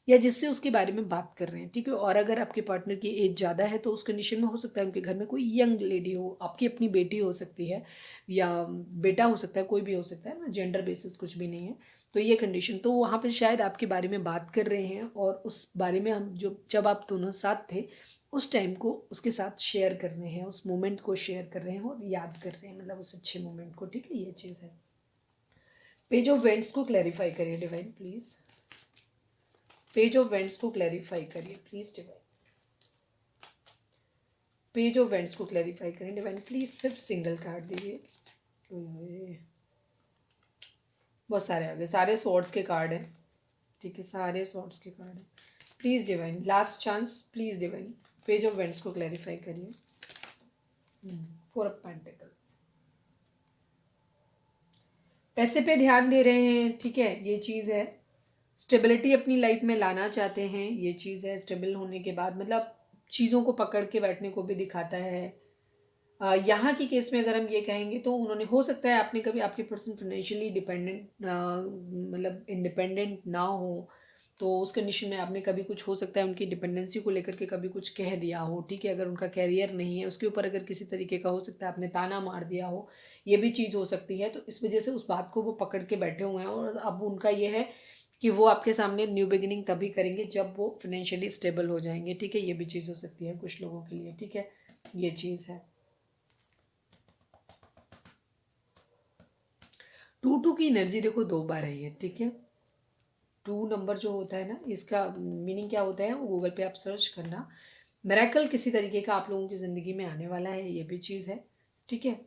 या जिससे उसके बारे में बात कर रहे हैं, ठीक है? और अगर आपके पार्टनर की एज ज़्यादा है तो उस कंडीशन में हो सकता है उनके घर में कोई यंग लेडी हो, आपकी अपनी बेटी हो सकती है या बेटा हो सकता है, कोई भी हो सकता है ना, जेंडर बेसिस कुछ भी नहीं है। तो ये कंडीशन, तो वहाँ पे शायद आपके बारे में बात कर रहे हैं और उस बारे में हम जो जब आप दोनों साथ थे उस टाइम को उसके साथ शेयर कर रहे हैं, उस मोमेंट को शेयर कर रहे हैं और याद कर रहे हैं, मतलब उस अच्छे मोमेंट को, ठीक है? ये चीज़ है। पेज ऑफ वेंट्स को क्लैरिफाई करिए divine please, page of vents को क्लैरिफाई करिए please divine, page of vents को क्लैरिफाई करें डिवाइन प्लीज़, सिर्फ सिंगल कार्ड दीजिए। ओए, बहुत सारे आ गए, सारे स्वॉर्ड्स के कार्ड हैं, ठीक है, सारे स्वॉर्ड्स के कार्ड हैं। Please divine last chance, please divine page of vents को क्लैरिफाई करिए। फोर ऑफ पेंटिकल, पैसे पे ध्यान दे रहे हैं, ठीक है, ये चीज़ है। स्टेबिलिटी अपनी लाइफ में लाना चाहते हैं, ये चीज़ है। स्टेबल होने के बाद मतलब चीज़ों को पकड़ के बैठने को भी दिखाता है। यहाँ की केस में अगर हम ये कहेंगे तो उन्होंने, हो सकता है आपने कभी, आपके पर्सन फाइनेंशियली डिपेंडेंट मतलब इंडिपेंडेंट ना हो, तो उस कंडीशन में आपने कभी कुछ, हो सकता है उनकी डिपेंडेंसी को लेकर के कभी कुछ कह दिया हो, ठीक है? अगर उनका कैरियर नहीं है उसके ऊपर अगर किसी तरीके का, हो सकता है आपने ताना मार दिया हो, ये भी चीज़ हो सकती है। तो इस वजह से उस बात को वो पकड़ के बैठे हुए हैं और अब उनका ये है कि वो आपके सामने न्यू बिगिनिंग तभी करेंगे जब वो फाइनेंशियली स्टेबल हो जाएंगे, ठीक है? ये भी चीज़ हो सकती है कुछ लोगों के लिए, ठीक है? ये चीज़ है। टू टू की एनर्जी देखो दो बार आई है, ठीक है? 2 नंबर जो होता है ना, इसका मीनिंग क्या होता है वो गूगल पे आप सर्च करना। मिरेकल किसी तरीके का आप लोगों की ज़िंदगी में आने वाला है, ये भी चीज़ है, ठीक है।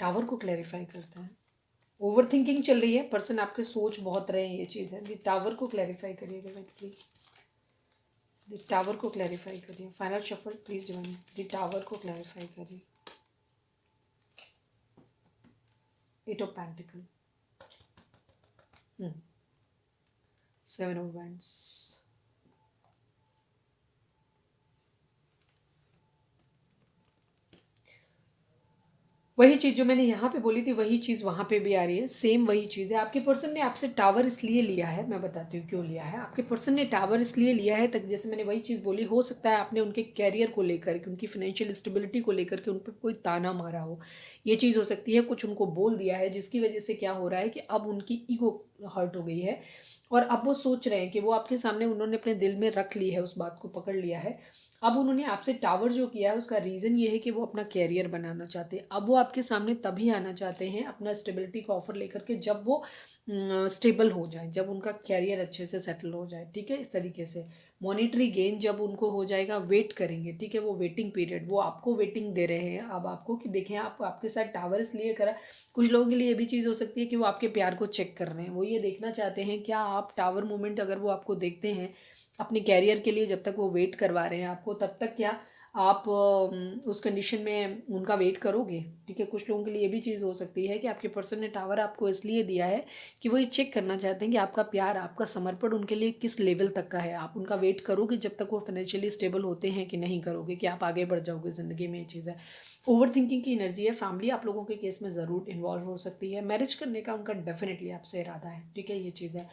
टावर को क्लैरिफाई करता है। ओवर थिंकिंग चल रही है, पर्सन आपके सोच बहुत रहे हैं, ये चीज़ है। दी टावर को क्लैरिफाई करिएगा प्लीज, दी टावर को क्लैरिफाई करिए। Final shuffle please divine, the tower को क्लैरिफाई करिए। 8 ऑफ पेंटिकल, 7 ऑफ वैंड्स, वही चीज़ जो मैंने यहाँ पे बोली थी वही चीज़ वहाँ पे भी आ रही है, सेम वही चीज़ है। आपके पर्सन ने आपसे टावर इसलिए लिया है, मैं बताती हूँ क्यों लिया है। आपके पर्सन ने टावर इसलिए लिया है तक, जैसे मैंने वही चीज़ बोली, हो सकता है आपने उनके कैरियर को लेकर के, उनकी फाइनेंशियल स्टेबिलिटी को लेकर के उन पर कोई ताना मारा हो, ये चीज़ हो सकती है। कुछ उनको बोल दिया है जिसकी वजह से क्या हो रहा है कि अब उनकी ईगो हर्ट हो गई है और अब वो सोच रहे हैं कि वो आपके सामने उन्होंने अपने दिल में रख ली है, उस बात को पकड़ लिया है। अब उन्होंने आपसे टावर जो किया है उसका रीज़न ये है कि वो अपना कैरियर बनाना चाहते हैं। अब वो आपके सामने तभी आना चाहते हैं अपना स्टेबिलिटी का ऑफर लेकर के जब वो स्टेबल हो जाए, जब उनका कैरियर अच्छे से सेटल हो जाए, ठीक है। इस तरीके से मॉनिटरी गेन जब उनको हो जाएगा, वेट करेंगे, ठीक है। वो वेटिंग पीरियड, वो आपको वेटिंग दे रहे हैं अब आपको कि देखें आप आपके साथ टावर इसलिए करा। कुछ लोगों के लिए ये भी चीज़ हो सकती है कि वो आपके प्यार को चेक कर रहे हैं, वो ये देखना चाहते हैं क्या आप टावर मोमेंट अगर वो आपको देखते हैं अपने कैरियर के लिए, जब तक वो वेट करवा रहे हैं आपको, तब तक क्या आप उस कंडीशन में उनका वेट करोगे, ठीक है। कुछ लोगों के लिए ये भी चीज़ हो सकती है कि आपके पर्सन ने टावर आपको इसलिए दिया है कि वो ये चेक करना चाहते हैं कि आपका प्यार, आपका समर्पण उनके लिए किस लेवल तक का है। आप उनका वेट करोगे जब तक वो फाइनेंशियली स्टेबल होते हैं कि नहीं करोगे, कि आप आगे बढ़ जाओगे ज़िंदगी में, ये चीज़ है। ओवर थिंकिंग की एनर्जी है। फैमिली आप लोगों के केस में ज़रूर इन्वॉल्व हो सकती है। मैरिज करने का उनका डेफिनेटली आपसे इरादा है, ठीक है, ये चीज़ है।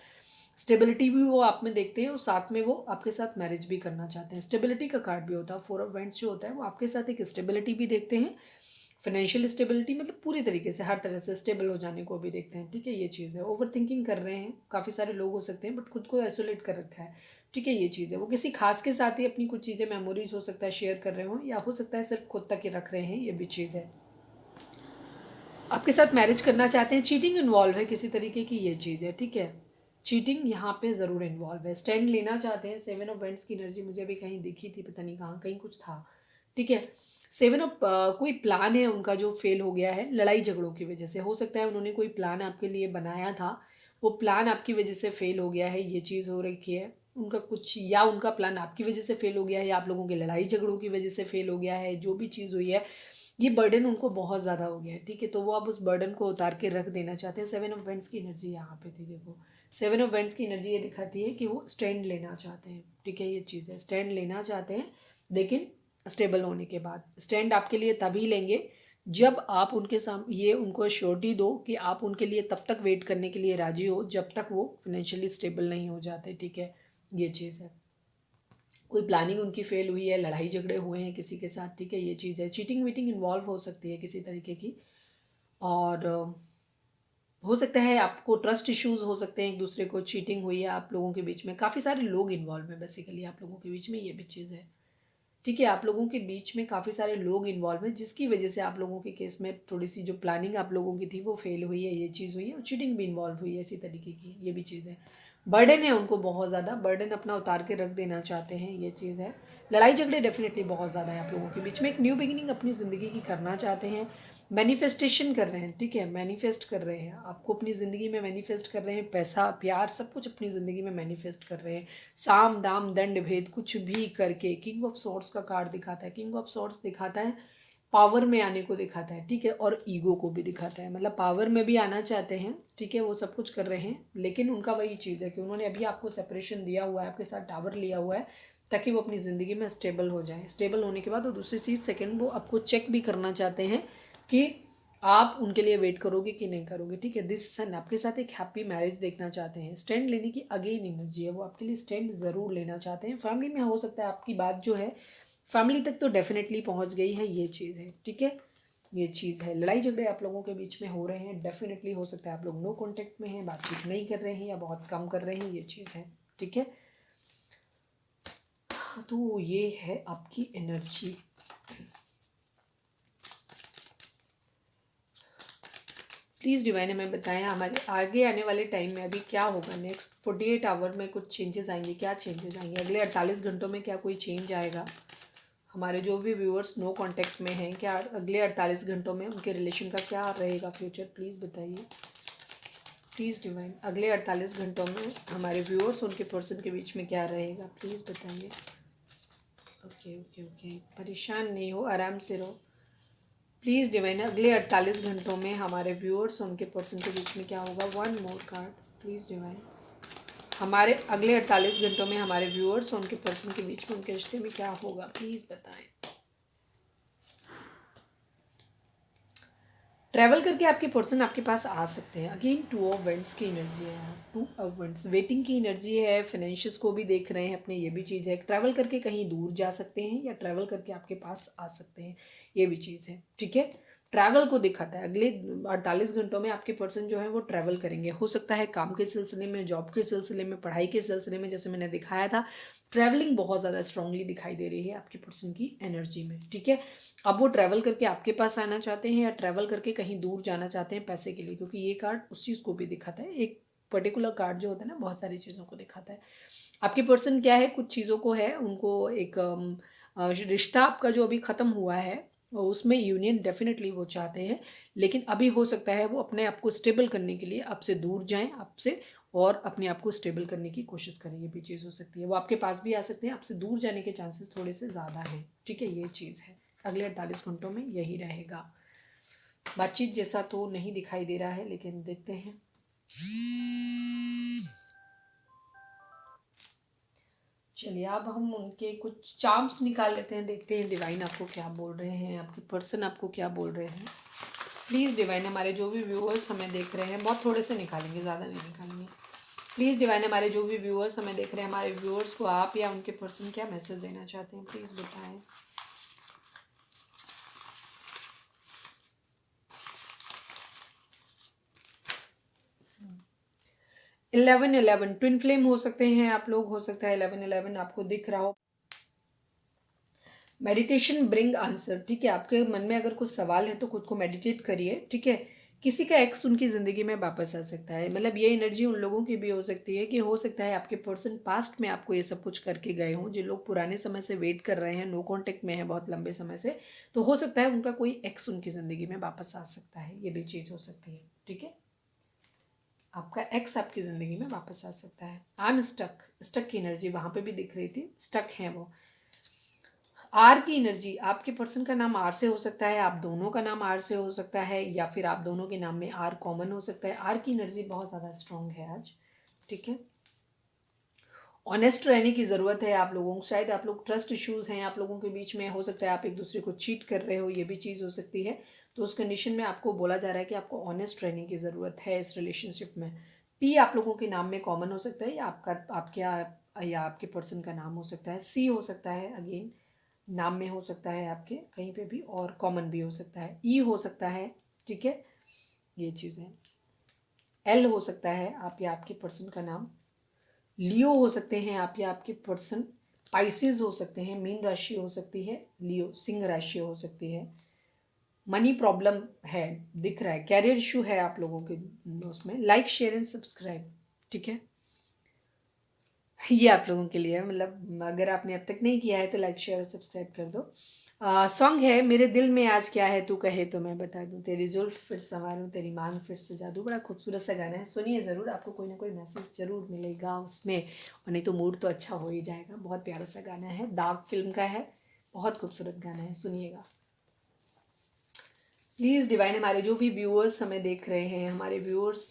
स्टेबिलिटी भी वो आप में देखते हैं और साथ में वो आपके साथ मैरिज भी करना चाहते हैं। स्टेबिलिटी का कार्ड भी होता है, 4 ऑफ वैंड्स जो होता है वो आपके साथ एक स्टेबिलिटी भी देखते हैं, फाइनेंशियल स्टेबिलिटी, मतलब पूरी तरीके से हर तरह से स्टेबल हो जाने को भी देखते हैं, ठीक है, ये चीज़ है। ओवर थिंकिंग कर रहे हैं, काफ़ी सारे लोग हो सकते हैं बट खुद को आइसोलेट कर रखा है, ठीक है, ये चीज़ है। वो किसी खास के साथ ही अपनी कुछ चीज़ें, मेमोरीज हो सकता है शेयर कर रहे हो, या हो सकता है सिर्फ खुद तक ही रख रहे हैं, ये भी चीज़ है। आपके साथ मैरिज करना चाहते हैं, चीटिंग इन्वॉल्व है किसी तरीके की, ये चीज़ है, ठीक है। चीटिंग यहाँ पे ज़रूर इन्वॉल्व है। स्टैंड लेना चाहते हैं। 7 ऑफ वेंट्स की एनर्जी मुझे अभी कहीं दिखी थी, पता नहीं कहाँ, कहीं कुछ था, ठीक है। 7 ऑफ कोई प्लान है उनका जो फेल हो गया है लड़ाई झगड़ों की वजह से। हो सकता है उन्होंने कोई प्लान आपके लिए बनाया था, वो प्लान आपकी वजह से फेल हो गया है, ये चीज़ हो रखी है। उनका कुछ, या उनका प्लान आपकी वजह से फेल हो गया है, या आप लोगों के लड़ाई झगड़ों की वजह से फेल हो गया है, जो भी चीज़ हुई है, ये बर्डन उनको बहुत ज़्यादा हो गया है, ठीक है। तो वो अब उस बर्डन को उतार के रख देना चाहते हैं। 7 ऑफ वेंट्स की एनर्जी यहाँ पे थी, देखो 7 ऑफ वेंट्स की एनर्जी ये दिखाती है कि वो स्टैंड लेना चाहते हैं, ठीक है, ये चीज़ है। स्टैंड लेना चाहते हैं लेकिन स्टेबल होने के बाद। स्टैंड आपके लिए तभी लेंगे जब आप उनके सामने ये उनको श्योरिटी दो कि आप उनके लिए तब तक वेट करने के लिए राजी हो जब तक वो फाइनेंशियली स्टेबल नहीं हो जाते, ठीक है, ये चीज़ है। कोई प्लानिंग उनकी फेल हुई है, लड़ाई झगड़े हुए हैं किसी के साथ, ठीक है, ये चीज़ है। चीटिंग वीटिंग इन्वॉल्व हो सकती है किसी तरीके की, और हो सकता है आपको ट्रस्ट इश्यूज हो सकते हैं, एक दूसरे को चीटिंग हुई है आप लोगों के बीच में। काफ़ी सारे लोग इन्वॉल्व हैं बेसिकली आप लोगों के बीच में, ये भी चीज़ है, ठीक है। आप लोगों के बीच में काफ़ी सारे लोग इन्वॉल्व हैं जिसकी वजह से आप लोगों के केस में थोड़ी सी जो प्लानिंग आप लोगों की थी वो फेल हुई है, ये चीज़ हुई है, और चीटिंग भी इन्वॉल्व हुई है इसी तरीके की, ये भी चीज़ है। बर्डन है उनको बहुत ज़्यादा, बर्डन अपना उतार के रख देना चाहते हैं, ये चीज़ है। लड़ाई झगड़े डेफिनेटली बहुत ज़्यादा है आप लोगों के बीच में। एक न्यू बिगिनिंग अपनी ज़िंदगी की करना चाहते हैं, मैनिफेस्टेशन कर रहे हैं, ठीक है, मैनिफेस्ट कर रहे हैं आपको अपनी ज़िंदगी में, मैनिफेस्ट कर रहे हैं पैसा प्यार सब कुछ अपनी ज़िंदगी में मैनिफेस्ट कर रहे हैं। साम दाम दंड भेद कुछ भी करके। किंग ऑफ सॉर्ड्स का कार्ड दिखाता है, किंग ऑफ सॉर्ड्स दिखाता है पावर में आने को दिखाता है, ठीक है, और ईगो को भी दिखाता है, मतलब पावर में भी आना चाहते हैं, ठीक है, वो सब कुछ कर रहे हैं लेकिन उनका वही चीज़ है कि उन्होंने अभी आपको सेपरेशन दिया हुआ है, आपके साथ टावर लिया हुआ है ताकि वो अपनी ज़िंदगी में स्टेबल हो जाए। स्टेबल होने के बाद और दूसरी चीज़ सेकंड, वो आपको चेक भी करना चाहते हैं कि आप उनके लिए वेट करोगे कि नहीं करोगे, ठीक है। दिस सन आपके साथ एक हैप्पी मैरिज देखना चाहते हैं। स्टैंड लेने की अगेन एनर्जी है, वो आपके लिए स्टैंड ज़रूर लेना चाहते हैं। फैमिली में हो सकता है आपकी बात जो है फैमिली तक तो डेफिनेटली पहुंच गई है, ये चीज़ है, ठीक है, ये चीज़ है। लड़ाई झगड़े आप लोगों के बीच में हो रहे हैं, डेफिनेटली हो सकता है आप लोग नो कॉन्टेक्ट में हैं, बातचीत नहीं कर रहे हैं या बहुत कम कर रहे हैं, ये चीज़ है, ठीक है। तो ये है आपकी एनर्जी। प्लीज़ डिवाइन हमें बताएं हमारे आगे आने वाले टाइम में अभी क्या होगा। नेक्स्ट 48 आवर में कुछ चेंजेस आएंगे, क्या चेंजेस आएंगे अगले 48 घंटों में, क्या कोई चेंज आएगा। हमारे जो भी व्यूअर्स नो कांटेक्ट में हैं, क्या अगले 48 घंटों में उनके रिलेशन का क्या रहेगा फ्यूचर, प्लीज़ बताइए। प्लीज़ डिवाइन अगले 48 घंटों में हमारे व्यूअर्स उनके पर्सन के बीच में क्या रहेगा, प्लीज़ बताइए। ओके ओके ओके, परेशान नहीं हो, आराम से रहो। प्लीज़ डिवाइन अगले 48 घंटों में हमारे व्यूअर्स उनके पर्सन के बीच में क्या होगा। One more card please divine, हमारे अगले 48 घंटों में हमारे व्यूअर्स उनके पर्सन के बीच में उनके रिश्ते में क्या होगा, प्लीज़ बताएं। ट्रैवल करके आपके पर्सन आपके पास आ सकते हैं। अगेन 2 ऑफ वेंट्स की एनर्जी है यहाँ, 2 ऑफ वेंट्स वेटिंग की एनर्जी है। फाइनेंशियल्स को भी देख रहे हैं अपने, ये भी चीज़ है। ट्रैवल करके कहीं दूर जा सकते हैं या ट्रैवल करके आपके पास आ सकते हैं, ये भी चीज़ है। ठीक है, ट्रैवल को दिखाता है। अगले 48 घंटों में आपके पर्सन जो है वो ट्रैवल करेंगे। हो सकता है काम के सिलसिले में, जॉब के सिलसिले में, पढ़ाई के सिलसिले में, जैसे मैंने दिखाया था। ट्रैवलिंग बहुत ज़्यादा स्ट्रांगली दिखाई दे रही है आपके पर्सन की एनर्जी में। ठीक है, अब वो ट्रैवल करके आपके पास आना चाहते हैं या ट्रैवल करके कहीं दूर जाना चाहते हैं पैसे के लिए, क्योंकि ये कार्ड उस चीज़ को भी दिखाता है। एक पर्टिकुलर कार्ड जो होता है ना, बहुत सारी चीज़ों को दिखाता है। आपके पर्सन क्या है, कुछ चीज़ों को है उनको एक रिश्ता आपका जो अभी ख़त्म हुआ है उसमें यूनियन डेफिनेटली वो चाहते हैं, लेकिन अभी हो सकता है वो अपने आप को स्टेबल करने के लिए आपसे दूर जाएं, आपसे और अपने आप को स्टेबल करने की कोशिश करें। ये भी चीज़ हो सकती है। वो आपके पास भी आ सकते हैं, आपसे दूर जाने के चांसेस थोड़े से ज़्यादा हैं। ठीक है, ये चीज़ है। अगले 48 घंटों में यही रहेगा। बातचीत जैसा तो नहीं दिखाई दे रहा है, लेकिन देखते हैं। चलिए अब हम उनके कुछ चार्म्स निकाल लेते हैं, देखते हैं डिवाइन आपको क्या बोल रहे हैं, आपके पर्सन आपको क्या बोल रहे हैं। प्लीज़ डिवाइन हमारे जो भी व्यूअर्स हमें देख रहे हैं, बहुत थोड़े से निकालेंगे, ज़्यादा नहीं निकालेंगे। प्लीज़ डिवाइन हमारे जो भी व्यूअर्स हमें देख रहे हैं, हमारे व्यूअर्स को आप या उनके पर्सन क्या मैसेज देना चाहते हैं, प्लीज़ बताएं। 11-11 ट्विन फ्लेम हो सकते हैं आप लोग, हो सकता है 11-11 आपको दिख रहा हो। Meditation bring answer. ठीक है, आपके मन में अगर कुछ सवाल है तो खुद को मेडिटेट करिए। ठीक है, किसी का एक्स उनकी ज़िंदगी में वापस आ सकता है, मतलब ये एनर्जी उन लोगों की भी हो सकती है कि हो सकता है आपके पर्सन पास्ट में आपको ये सब कुछ करके गए हों। जो लोग पुराने समय से वेट कर रहे हैं, नो कांटेक्ट में है बहुत लंबे समय से, तो हो सकता है उनका कोई एक्स उनकी ज़िंदगी में वापस आ सकता है, ये भी चीज़ हो सकती है। ठीक है, आपका एक्स आपकी ज़िंदगी में वापस आ सकता है। आई एम स्टक, स्टक की एनर्जी वहाँ पे भी दिख रही थी, स्टक हैं वो। आर की एनर्जी, आपके पर्सन का नाम आर से हो सकता है, आप दोनों का नाम आर से हो सकता है, या फिर आप दोनों के नाम में आर कॉमन हो सकता है। आर की एनर्जी बहुत ज़्यादा स्ट्रांग है आज। ठीक है, ऑनेस्ट रहने की ज़रूरत है आप लोगों को। शायद आप लोग ट्रस्ट इश्यूज़ हैं आप लोगों के बीच में, हो सकता है आप एक दूसरे को चीट कर रहे हो, ये भी चीज़ हो सकती है। तो उस कंडीशन में आपको बोला जा रहा है कि आपको ऑनेस्ट रहने की ज़रूरत है इस रिलेशनशिप में। पी आप लोगों के नाम में कॉमन हो सकता है, या या आपके पर्सन का नाम हो सकता है। सी हो सकता है, अगेन नाम में हो सकता है आपके कहीं पे भी, और कॉमन भी हो सकता है। ई हो सकता है। ठीक है, ये चीज़ें। एल हो सकता है आप या आपके पर्सन का नाम। लियो हो सकते हैं आप या आपके पर्सन। पाइसेस हो सकते हैं, मीन राशि हो सकती है। लियो सिंह राशि हो सकती है। मनी प्रॉब्लम है दिख रहा है, कैरियर इशू है आप लोगों के उसमें। Like share and subscribe. ठीक है, ये आप लोगों के लिए है, मतलब अगर आपने अब तक नहीं किया है तो लाइक शेयर और सब्सक्राइब कर दो। सॉन्ग है मेरे दिल में आज क्या है तू कहे तो मैं बता दूं, तेरी जुल्फ फिर संवारूं, तेरी मांग फिर सजा दूं। बड़ा खूबसूरत सा गाना है, सुनिए ज़रूर, आपको कोई ना कोई मैसेज ज़रूर मिलेगा उसमें, और नहीं तो मूड तो अच्छा हो ही जाएगा। बहुत प्यारा सा गाना है, दाग फिल्म का है, बहुत खूबसूरत गाना है, सुनिएगा। प्लीज़ डिवाइन हमारे जो भी व्यूअर्स हमें देख रहे हैं, हमारे व्यूअर्स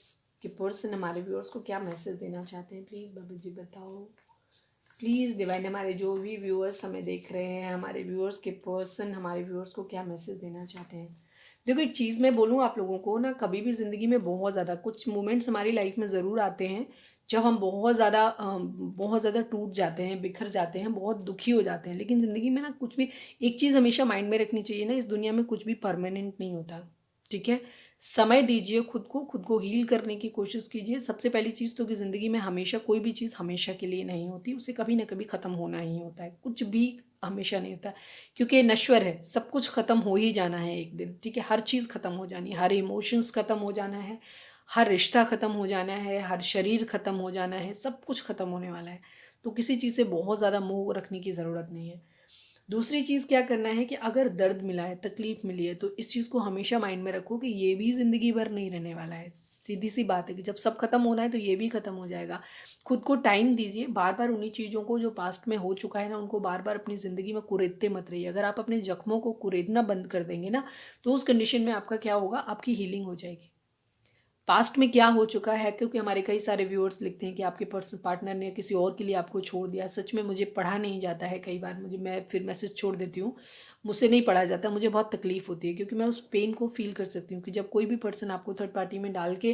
के पर्सन हमारे व्यूअर्स को क्या मैसेज देना चाहते हैं, प्लीज़ बाबा जी बताओ। प्लीज़ डिवाइन हमारे जो भी व्यूअर्स हमें देख रहे हैं, हमारे व्यूअर्स के पर्सन हमारे व्यूअर्स को क्या मैसेज देना चाहते हैं। देखो एक चीज़ मैं बोलूँ आप लोगों को ना, कभी भी ज़िंदगी में बहुत ज़्यादा कुछ मोमेंट्स हमारी लाइफ में ज़रूर आते हैं जब हम बहुत ज़्यादा टूट जाते हैं, बिखर जाते हैं, बहुत दुखी हो जाते हैं। लेकिन ज़िंदगी में ना कुछ भी, एक चीज़ हमेशा माइंड में रखनी चाहिए ना, इस दुनिया में कुछ भी परमानेंट नहीं होता। ठीक है, समय दीजिए खुद को हील करने की कोशिश कीजिए। सबसे पहली चीज़ तो कि ज़िंदगी में हमेशा कोई भी चीज़ हमेशा के लिए नहीं होती, उसे कभी ना कभी ख़त्म होना ही होता है, कुछ भी हमेशा नहीं होता, क्योंकि ये नश्वर है, सब कुछ ख़त्म हो ही जाना है एक दिन, ठीक है। हर चीज़ ख़त्म हो जानी है, हर इमोशंस ख़त्म हो जाना है, हर रिश्ता ख़त्म हो जाना है, हर शरीर ख़त्म हो जाना है, सब कुछ ख़त्म होने वाला है। तो किसी चीज़ से बहुत ज़्यादा मोह रखने की ज़रूरत नहीं है। दूसरी चीज़ क्या करना है कि अगर दर्द मिला है, तकलीफ़ मिली है, तो इस चीज़ को हमेशा माइंड में रखो कि ये भी ज़िंदगी भर नहीं रहने वाला है। सीधी-सी बात है कि जब सब ख़त्म होना है तो ये भी ख़त्म हो जाएगा। खुद को टाइम दीजिए, बार-बार उन्हीं चीज़ों को जो पास्ट में हो चुका है ना, उनको बार-बार अपनी ज़िंदगी में कुरेदते मत रहिए। अगर आप अपने ज़ख्मों को कुरेदना बंद कर देंगे ना, तो उस कंडीशन में आपका क्या होगा, आपकी हीलिंग हो जाएगी। पास्ट में क्या हो चुका है, क्योंकि हमारे कई सारे व्यूअर्स लिखते हैं कि आपके पर्सन पार्टनर ने किसी और के लिए आपको छोड़ दिया। सच में मुझे पढ़ा नहीं जाता है, कई बार मैं फिर मैसेज छोड़ देती हूँ, मुझसे नहीं पढ़ा जाता, मुझे बहुत तकलीफ़ होती है, क्योंकि मैं उस पेन को फ़ील कर सकती हूँ कि जब कोई भी पर्सन आपको थर्ड पार्टी में डाल के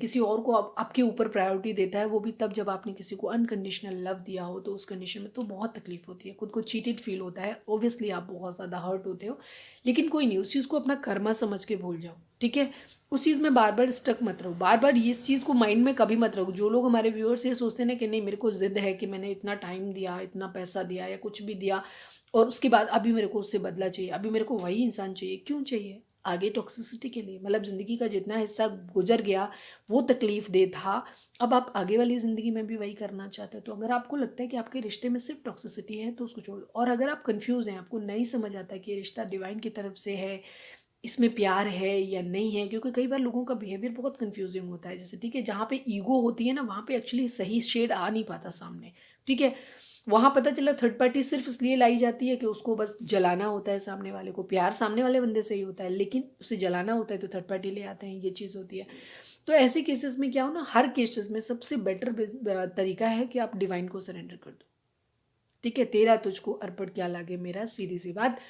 किसी और को आपके ऊपर प्रायोरिटी देता है, वो भी तब जब आपने किसी को अनकंडीशनल लव दिया हो, तो उस कंडीशन में तो बहुत तकलीफ़ होती है, खुद को चीटेड फील होता है, ऑब्वियसली आप बहुत ज़्यादा हर्ट होते हो। लेकिन कोई नहीं, उस चीज़ को अपना कर्मा समझ के भूल जाओ, ठीक है। उस चीज़ में बार बार स्टक मत रहो, बार बार इस चीज़ को माइंड में कभी मत रखो। जो लोग हमारे व्यूअर्स ये सोचते हैं ना कि नहीं, मेरे को ज़िद है कि मैंने इतना टाइम दिया, इतना पैसा दिया या कुछ भी दिया, और उसके बाद अभी मेरे को उससे बदला चाहिए, अभी मेरे को वही इंसान चाहिए। क्यों चाहिए? आगे टॉक्सिसिटी के लिए, मतलब ज़िंदगी का जितना हिस्सा गुजर गया वो तकलीफ दे था, अब आप आगे वाली ज़िंदगी में भी वही करना चाहते हो। तो अगर आपको लगता है कि आपके रिश्ते में सिर्फ टॉक्सिसिटी है तो उसको छोड़ दो। और अगर आप कंफ्यूज हैं, आपको नहीं समझ आता कि ये रिश्ता डिवाइन की तरफ से है, इसमें प्यार है या नहीं है, क्योंकि कई बार लोगों का बिहेवियर बहुत कंफ्यूजिंग होता है। जैसे ठीक है, जहाँ पे ईगो होती है ना, वहाँ पे एक्चुअली सही शेड आ नहीं पाता सामने, ठीक है। वहाँ पता चला थर्ड पार्टी सिर्फ इसलिए लाई जाती है कि उसको बस जलाना होता है सामने वाले को। प्यार सामने वाले बंदे से ही होता है, लेकिन उसे जलाना होता है तो थर्ड पार्टी ले आते हैं, ये चीज़ होती है। तो ऐसे केसेस में क्या हो ना, हर केसेस में सबसे बेटर तरीका है कि आप डिवाइन को सरेंडर कर दो, ठीक है। तेरा तुझको अर्पण क्या लागे मेरा, सीधी सी बात।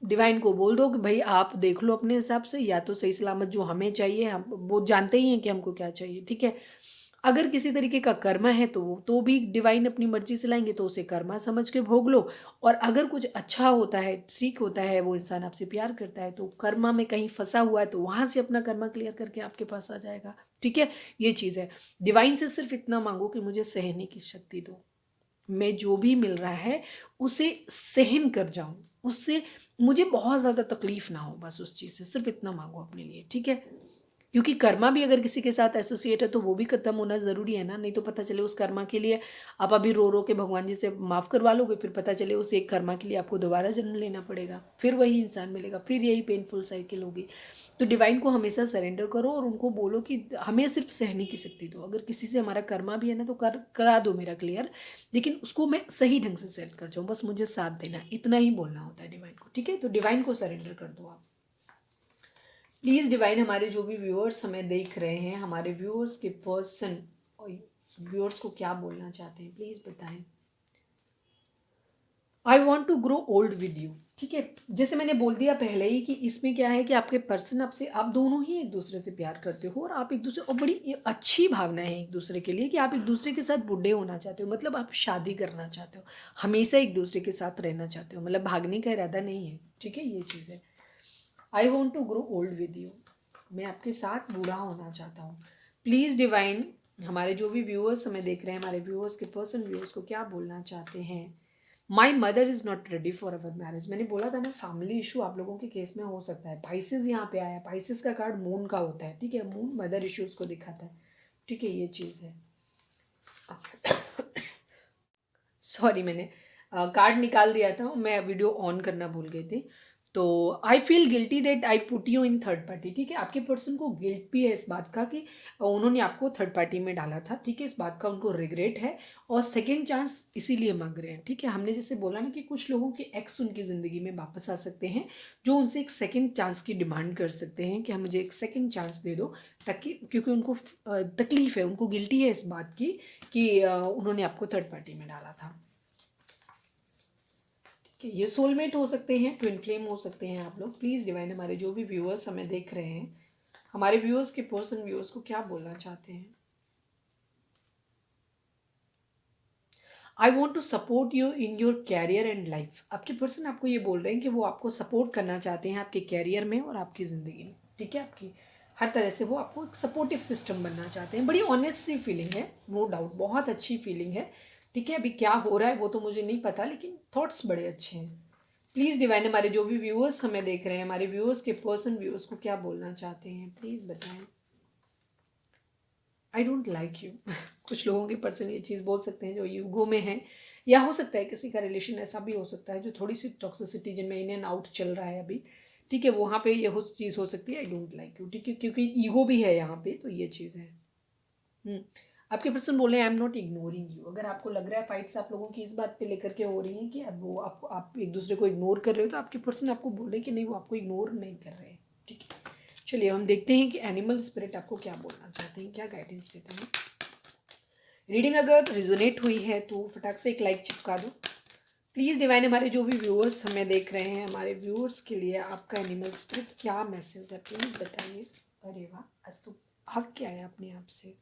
डिवाइन को बोल दो कि भाई आप देख लो अपने हिसाब से, या तो सही सलामत जो हमें चाहिए, हम वो जानते ही हैं कि हमको क्या चाहिए, ठीक है। अगर किसी तरीके का कर्मा है तो भी डिवाइन अपनी मर्जी से लाएंगे, तो उसे कर्मा समझ के भोग लो। और अगर कुछ अच्छा होता है, ठीक होता है, वो इंसान आपसे प्यार करता है, तो कर्मा में कहीं फंसा हुआ है तो वहाँ से अपना कर्मा क्लियर करके आपके पास आ जाएगा, ठीक है। ये चीज़ है। डिवाइन से सिर्फ इतना मांगो कि मुझे सहने की शक्ति दो, मैं जो भी मिल रहा है उसे सहन कर जाऊं, उससे मुझे बहुत ज़्यादा तकलीफ ना हो, बस उस चीज़ से सिर्फ इतना मांगो अपने लिए, ठीक है। क्योंकि कर्मा भी अगर किसी के साथ एसोसिएट है तो वो भी खत्म होना ज़रूरी है ना, नहीं तो पता चले उस कर्मा के लिए आप अभी रो रो के भगवान जी से माफ़ करवा लोगे, फिर पता चले उस एक कर्मा के लिए आपको दोबारा जन्म लेना पड़ेगा, फिर वही इंसान मिलेगा, फिर यही पेनफुल साइकिल होगी। तो डिवाइन को हमेशा सरेंडर करो और उनको बोलो कि हमें सिर्फ सहने की शक्ति दो। अगर किसी से हमारा कर्मा भी है ना तो करा दो मेरा क्लियर, लेकिन उसको मैं सही ढंग से सेट कर जाऊँ, बस मुझे साथ देना, इतना ही बोलना होता है डिवाइन को, ठीक है। तो डिवाइन को सरेंडर कर दो आप प्लीज़। डिवाइन हमारे जो भी व्यूअर्स हमें देख रहे हैं, हमारे व्यूअर्स के पर्सन और व्यूअर्स को क्या बोलना चाहते हैं, प्लीज़ बताएं। I want to grow old with you, ठीक है। जैसे मैंने बोल दिया पहले ही कि इसमें क्या है कि आपके पर्सन आपसे, आप दोनों ही एक दूसरे से प्यार करते हो और आप एक दूसरे, और बड़ी अच्छी भावना है एक दूसरे के लिए कि आप एक दूसरे के साथ बूढ़े होना चाहते हो, मतलब आप शादी करना चाहते हो, हमेशा एक दूसरे के साथ रहना चाहते हो, मतलब भागने का इरादा नहीं है, ठीक है। ये चीज़ है। I want to grow old with you, मैं आपके साथ बूढ़ा होना चाहता हूँ। प्लीज़ डिवाइन हमारे जो भी व्यूअर्स हमें देख रहे हैं, हमारे व्यूअर्स के पर्सन व्यूअर्स को क्या बोलना चाहते हैं। My mother is not ready for our marriage, मैंने बोला था ना फैमिली इशू आप लोगों के केस में हो सकता है। पाइसेस यहाँ पे आया, पाइसेस का कार्ड मून का होता है, ठीक है। मून मदर इश्यूज को दिखाता है, ठीक है। ये चीज़ है। सॉरी, मैंने कार्ड निकाल दिया था, मैं वीडियो ऑन करना भूल गई थी। तो I feel guilty that I put you in third party, ठीक है। आपके पर्सन को गिल्ट भी है इस बात का कि उन्होंने आपको थर्ड पार्टी में डाला था, ठीक है। इस बात का उनको रिग्रेट है और सेकेंड चांस इसीलिए मांग रहे हैं, ठीक है। हमने जैसे बोला ना कि कुछ लोगों के एक्स उनकी ज़िंदगी में वापस आ सकते हैं, जो उनसे एक सेकेंड चांस की डिमांड कर सकते हैं कि हम मुझे एक सेकेंड चांस दे दो, ताकि क्योंकि उनको तकलीफ़ है, उनको गिल्टी है इस बात की कि उन्होंने आपको थर्ड पार्टी में डाला था। कि ये सोलमेट हो सकते हैं, ट्विन फ्लेम हो सकते हैं आप लोग। प्लीज़ डिवाइन हमारे जो भी व्यूअर्स हमें देख रहे हैं, हमारे व्यूअर्स के पर्सन व्यूअर्स को क्या बोलना चाहते हैं। I want to support you in your career and life, आपके पर्सन आपको ये बोल रहे हैं कि वो आपको सपोर्ट करना चाहते हैं आपके कैरियर में और आपकी ज़िंदगी में। ठीक है, आपकी हर तरह से वो आपको एक सपोर्टिव सिस्टम बनना चाहते हैं। बड़ी ऑनेस्ट सी फीलिंग है, नो डाउट, बहुत अच्छी फीलिंग है। ठीक है, अभी क्या हो रहा है वो तो मुझे नहीं पता, लेकिन थॉट्स बड़े अच्छे हैं। प्लीज़ डिवाइन, हमारे जो भी व्यूअर्स हमें देख रहे हैं, हमारे व्यूअर्स के पर्सन व्यूअर्स को क्या बोलना चाहते हैं, प्लीज़ बताएं। I don't like you. कुछ लोगों के पर्सन ये चीज़ बोल सकते हैं जो ईगो में है, या हो सकता है किसी का रिलेशन ऐसा भी हो सकता है जो थोड़ी सी टॉक्सिसिटी जिनमें इन एंड आउट चल रहा है अभी। ठीक है, वहाँ पे ये चीज़ हो सकती है, आई डोंट लाइक यू। ठीक है, क्योंकि ईगो भी है यहाँ पे, तो ये चीज़ है। आपके पर्सन बोले I am not ignoring you. अगर आपको लग रहा है फाइट्स आप लोगों की इस बात पे लेकर के हो रही हैं कि अब वो आप एक दूसरे को इग्नोर कर रहे हो, तो आपके पर्सन आपको बोले कि नहीं, वो आपको इग्नोर नहीं कर रहे हैं। ठीक है, चलिए हम देखते हैं कि एनिमल स्पिरिट आपको क्या बोलना चाहते हैं, क्या गाइडेंस देते हैं। रीडिंग अगर रिजोनेट हुई है तो फटाक से एक लाइक चिपका दो प्लीज़ डिवाइन। हमारे जो भी व्यूअर्स हमें देख रहे हैं, हमारे व्यूअर्स के लिए आपका एनिमल स्पिरिट क्या मैसेज है, प्लीज़ बताइए। अरे वाह, आज तो भाग के आया अपने आप से।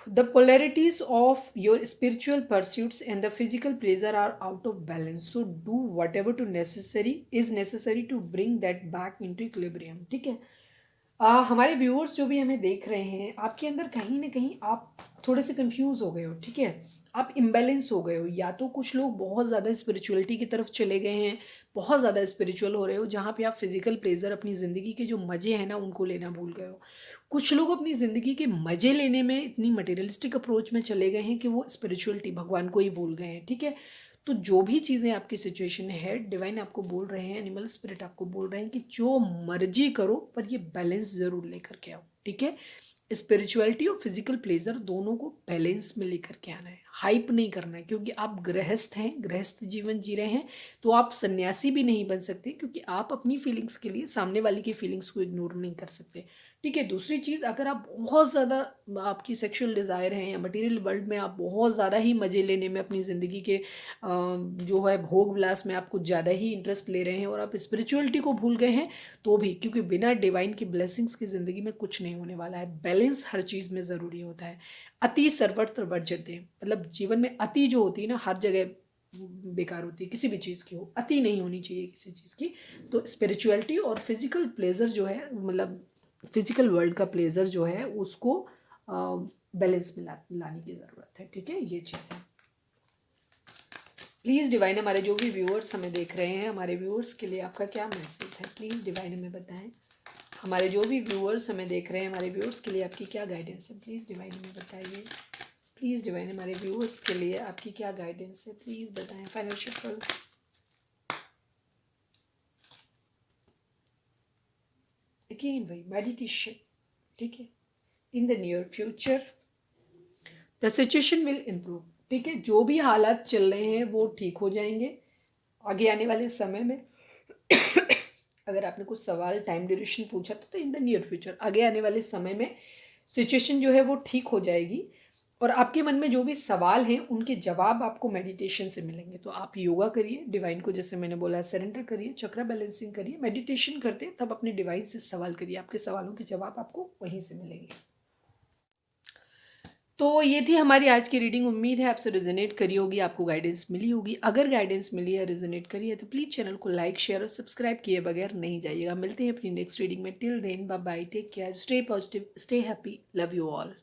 The polarities of your spiritual pursuits and the physical pleasure are out of balance. So do whatever is necessary to bring that back into equilibrium. ठीक है, हमारे व्यूअर्स जो भी हमें देख रहे हैं, आपके अंदर कहीं ना कहीं आप थोड़े से कंफ्यूज हो गए हो। ठीक है, आप इम्बैलेंस हो गए हो, या तो कुछ लोग बहुत ज़्यादा स्पिरिचुअलिटी की तरफ चले गए हैं, बहुत ज़्यादा स्पिरिचुअल हो रहे हो, जहाँ पे आप फिजिकल प्लेजर, अपनी ज़िंदगी के जो मज़े हैं ना, उनको लेना भूल गए हो। कुछ लोग अपनी ज़िंदगी के मज़े लेने में इतनी मटेरियलिस्टिक अप्रोच में चले गए हैं कि वो स्पिरिचुअलिटी, भगवान को ही भूल गए हैं। ठीक है, तो जो भी चीज़ें आपकी सिचुएशन है, डिवाइन आपको बोल रहे हैं, एनिमल स्पिरिट आपको बोल रहे हैं कि जो मर्जी करो पर ये बैलेंस ज़रूर लेकर के आओ। ठीक है, स्पिरिचुअलिटी और फिजिकल प्लेजर दोनों को बैलेंस में लेकर के आना है, हाइप नहीं करना है। क्योंकि आप गृहस्थ हैं, गृहस्थ जीवन जी रहे हैं, तो आप सन्यासी भी नहीं बन सकते, क्योंकि आप अपनी फीलिंग्स के लिए सामने वाले की फीलिंग्स को इग्नोर नहीं कर सकते। ठीक है, दूसरी चीज़, अगर आप बहुत ज़्यादा आपकी सेक्सुअल डिज़ायर है, या मटेरियल वर्ल्ड में आप बहुत ज़्यादा ही मज़े लेने में, अपनी ज़िंदगी के जो है भोग विलास में आप कुछ ज़्यादा ही इंटरेस्ट ले रहे हैं, और आप स्पिरिचुअलिटी को भूल गए हैं, तो भी, क्योंकि बिना डिवाइन की ब्लेसिंग्स की ज़िंदगी में कुछ नहीं होने वाला है। बैलेंस हर चीज़ में ज़रूरी होता है। अति सर्वत्र वर्ज्यते, मतलब जीवन में अति जो होती है ना, हर जगह बेकार होती है, किसी भी चीज़ की हो, अति नहीं होनी चाहिए किसी चीज़ की। तो स्पिरिचुअलिटी और फिजिकल प्लेजर जो है, मतलब फिजिकल वर्ल्ड का प्लेजर जो है, उसको बैलेंस में लाने की ज़रूरत है। ठीक है, ये चीज़ है। प्लीज़ डिवाइन, हमारे जो भी व्यूअर्स हमें देख रहे हैं, हमारे व्यूअर्स के लिए आपका क्या मैसेज है, प्लीज़ डिवाइन हमें बताएं। हमारे जो भी व्यूअर्स हमें देख रहे हैं, हमारे व्यूअर्स के लिए आपकी क्या गाइडेंस है, प्लीज़ डिवाइन हमें बताइए। प्लीज़ डिवाइन, हमारे व्यूअर्स के लिए आपकी क्या गाइडेंस है, प्लीज़ बताएं। फाइनेंशियल अगेन वही मेडिटेशन। ठीक है, in the near future the situation will improve. ठीक है, जो भी हालात चल रहे हैं वो ठीक हो जाएंगे आगे आने वाले समय में। अगर आपने कुछ सवाल टाइम ड्यूरेशन पूछा तो इन द नियर फ्यूचर, आगे आने वाले समय में सिचुएशन जो है वो ठीक हो जाएगी, और आपके मन में जो भी सवाल हैं उनके जवाब आपको मेडिटेशन से मिलेंगे। तो आप योगा करिए, डिवाइन को जैसे मैंने बोला सरेंडर करिए, चक्र बैलेंसिंग करिए, मेडिटेशन करते तब अपने डिवाइन से सवाल करिए, आपके सवालों के जवाब आपको वहीं से मिलेंगे। तो ये थी हमारी आज की रीडिंग। उम्मीद है आपसे रेजोनेट करी होगी, आपको गाइडेंस मिली होगी। अगर गाइडेंस मिली है, रेजोनेट करी है, तो प्लीज़ चैनल को लाइक, शेयर और सब्सक्राइब किए बगैर नहीं जाइएगा। मिलते हैं अपनी नेक्स्ट रीडिंग में। Till then bye bye, take care, stay positive, stay happy, love you all.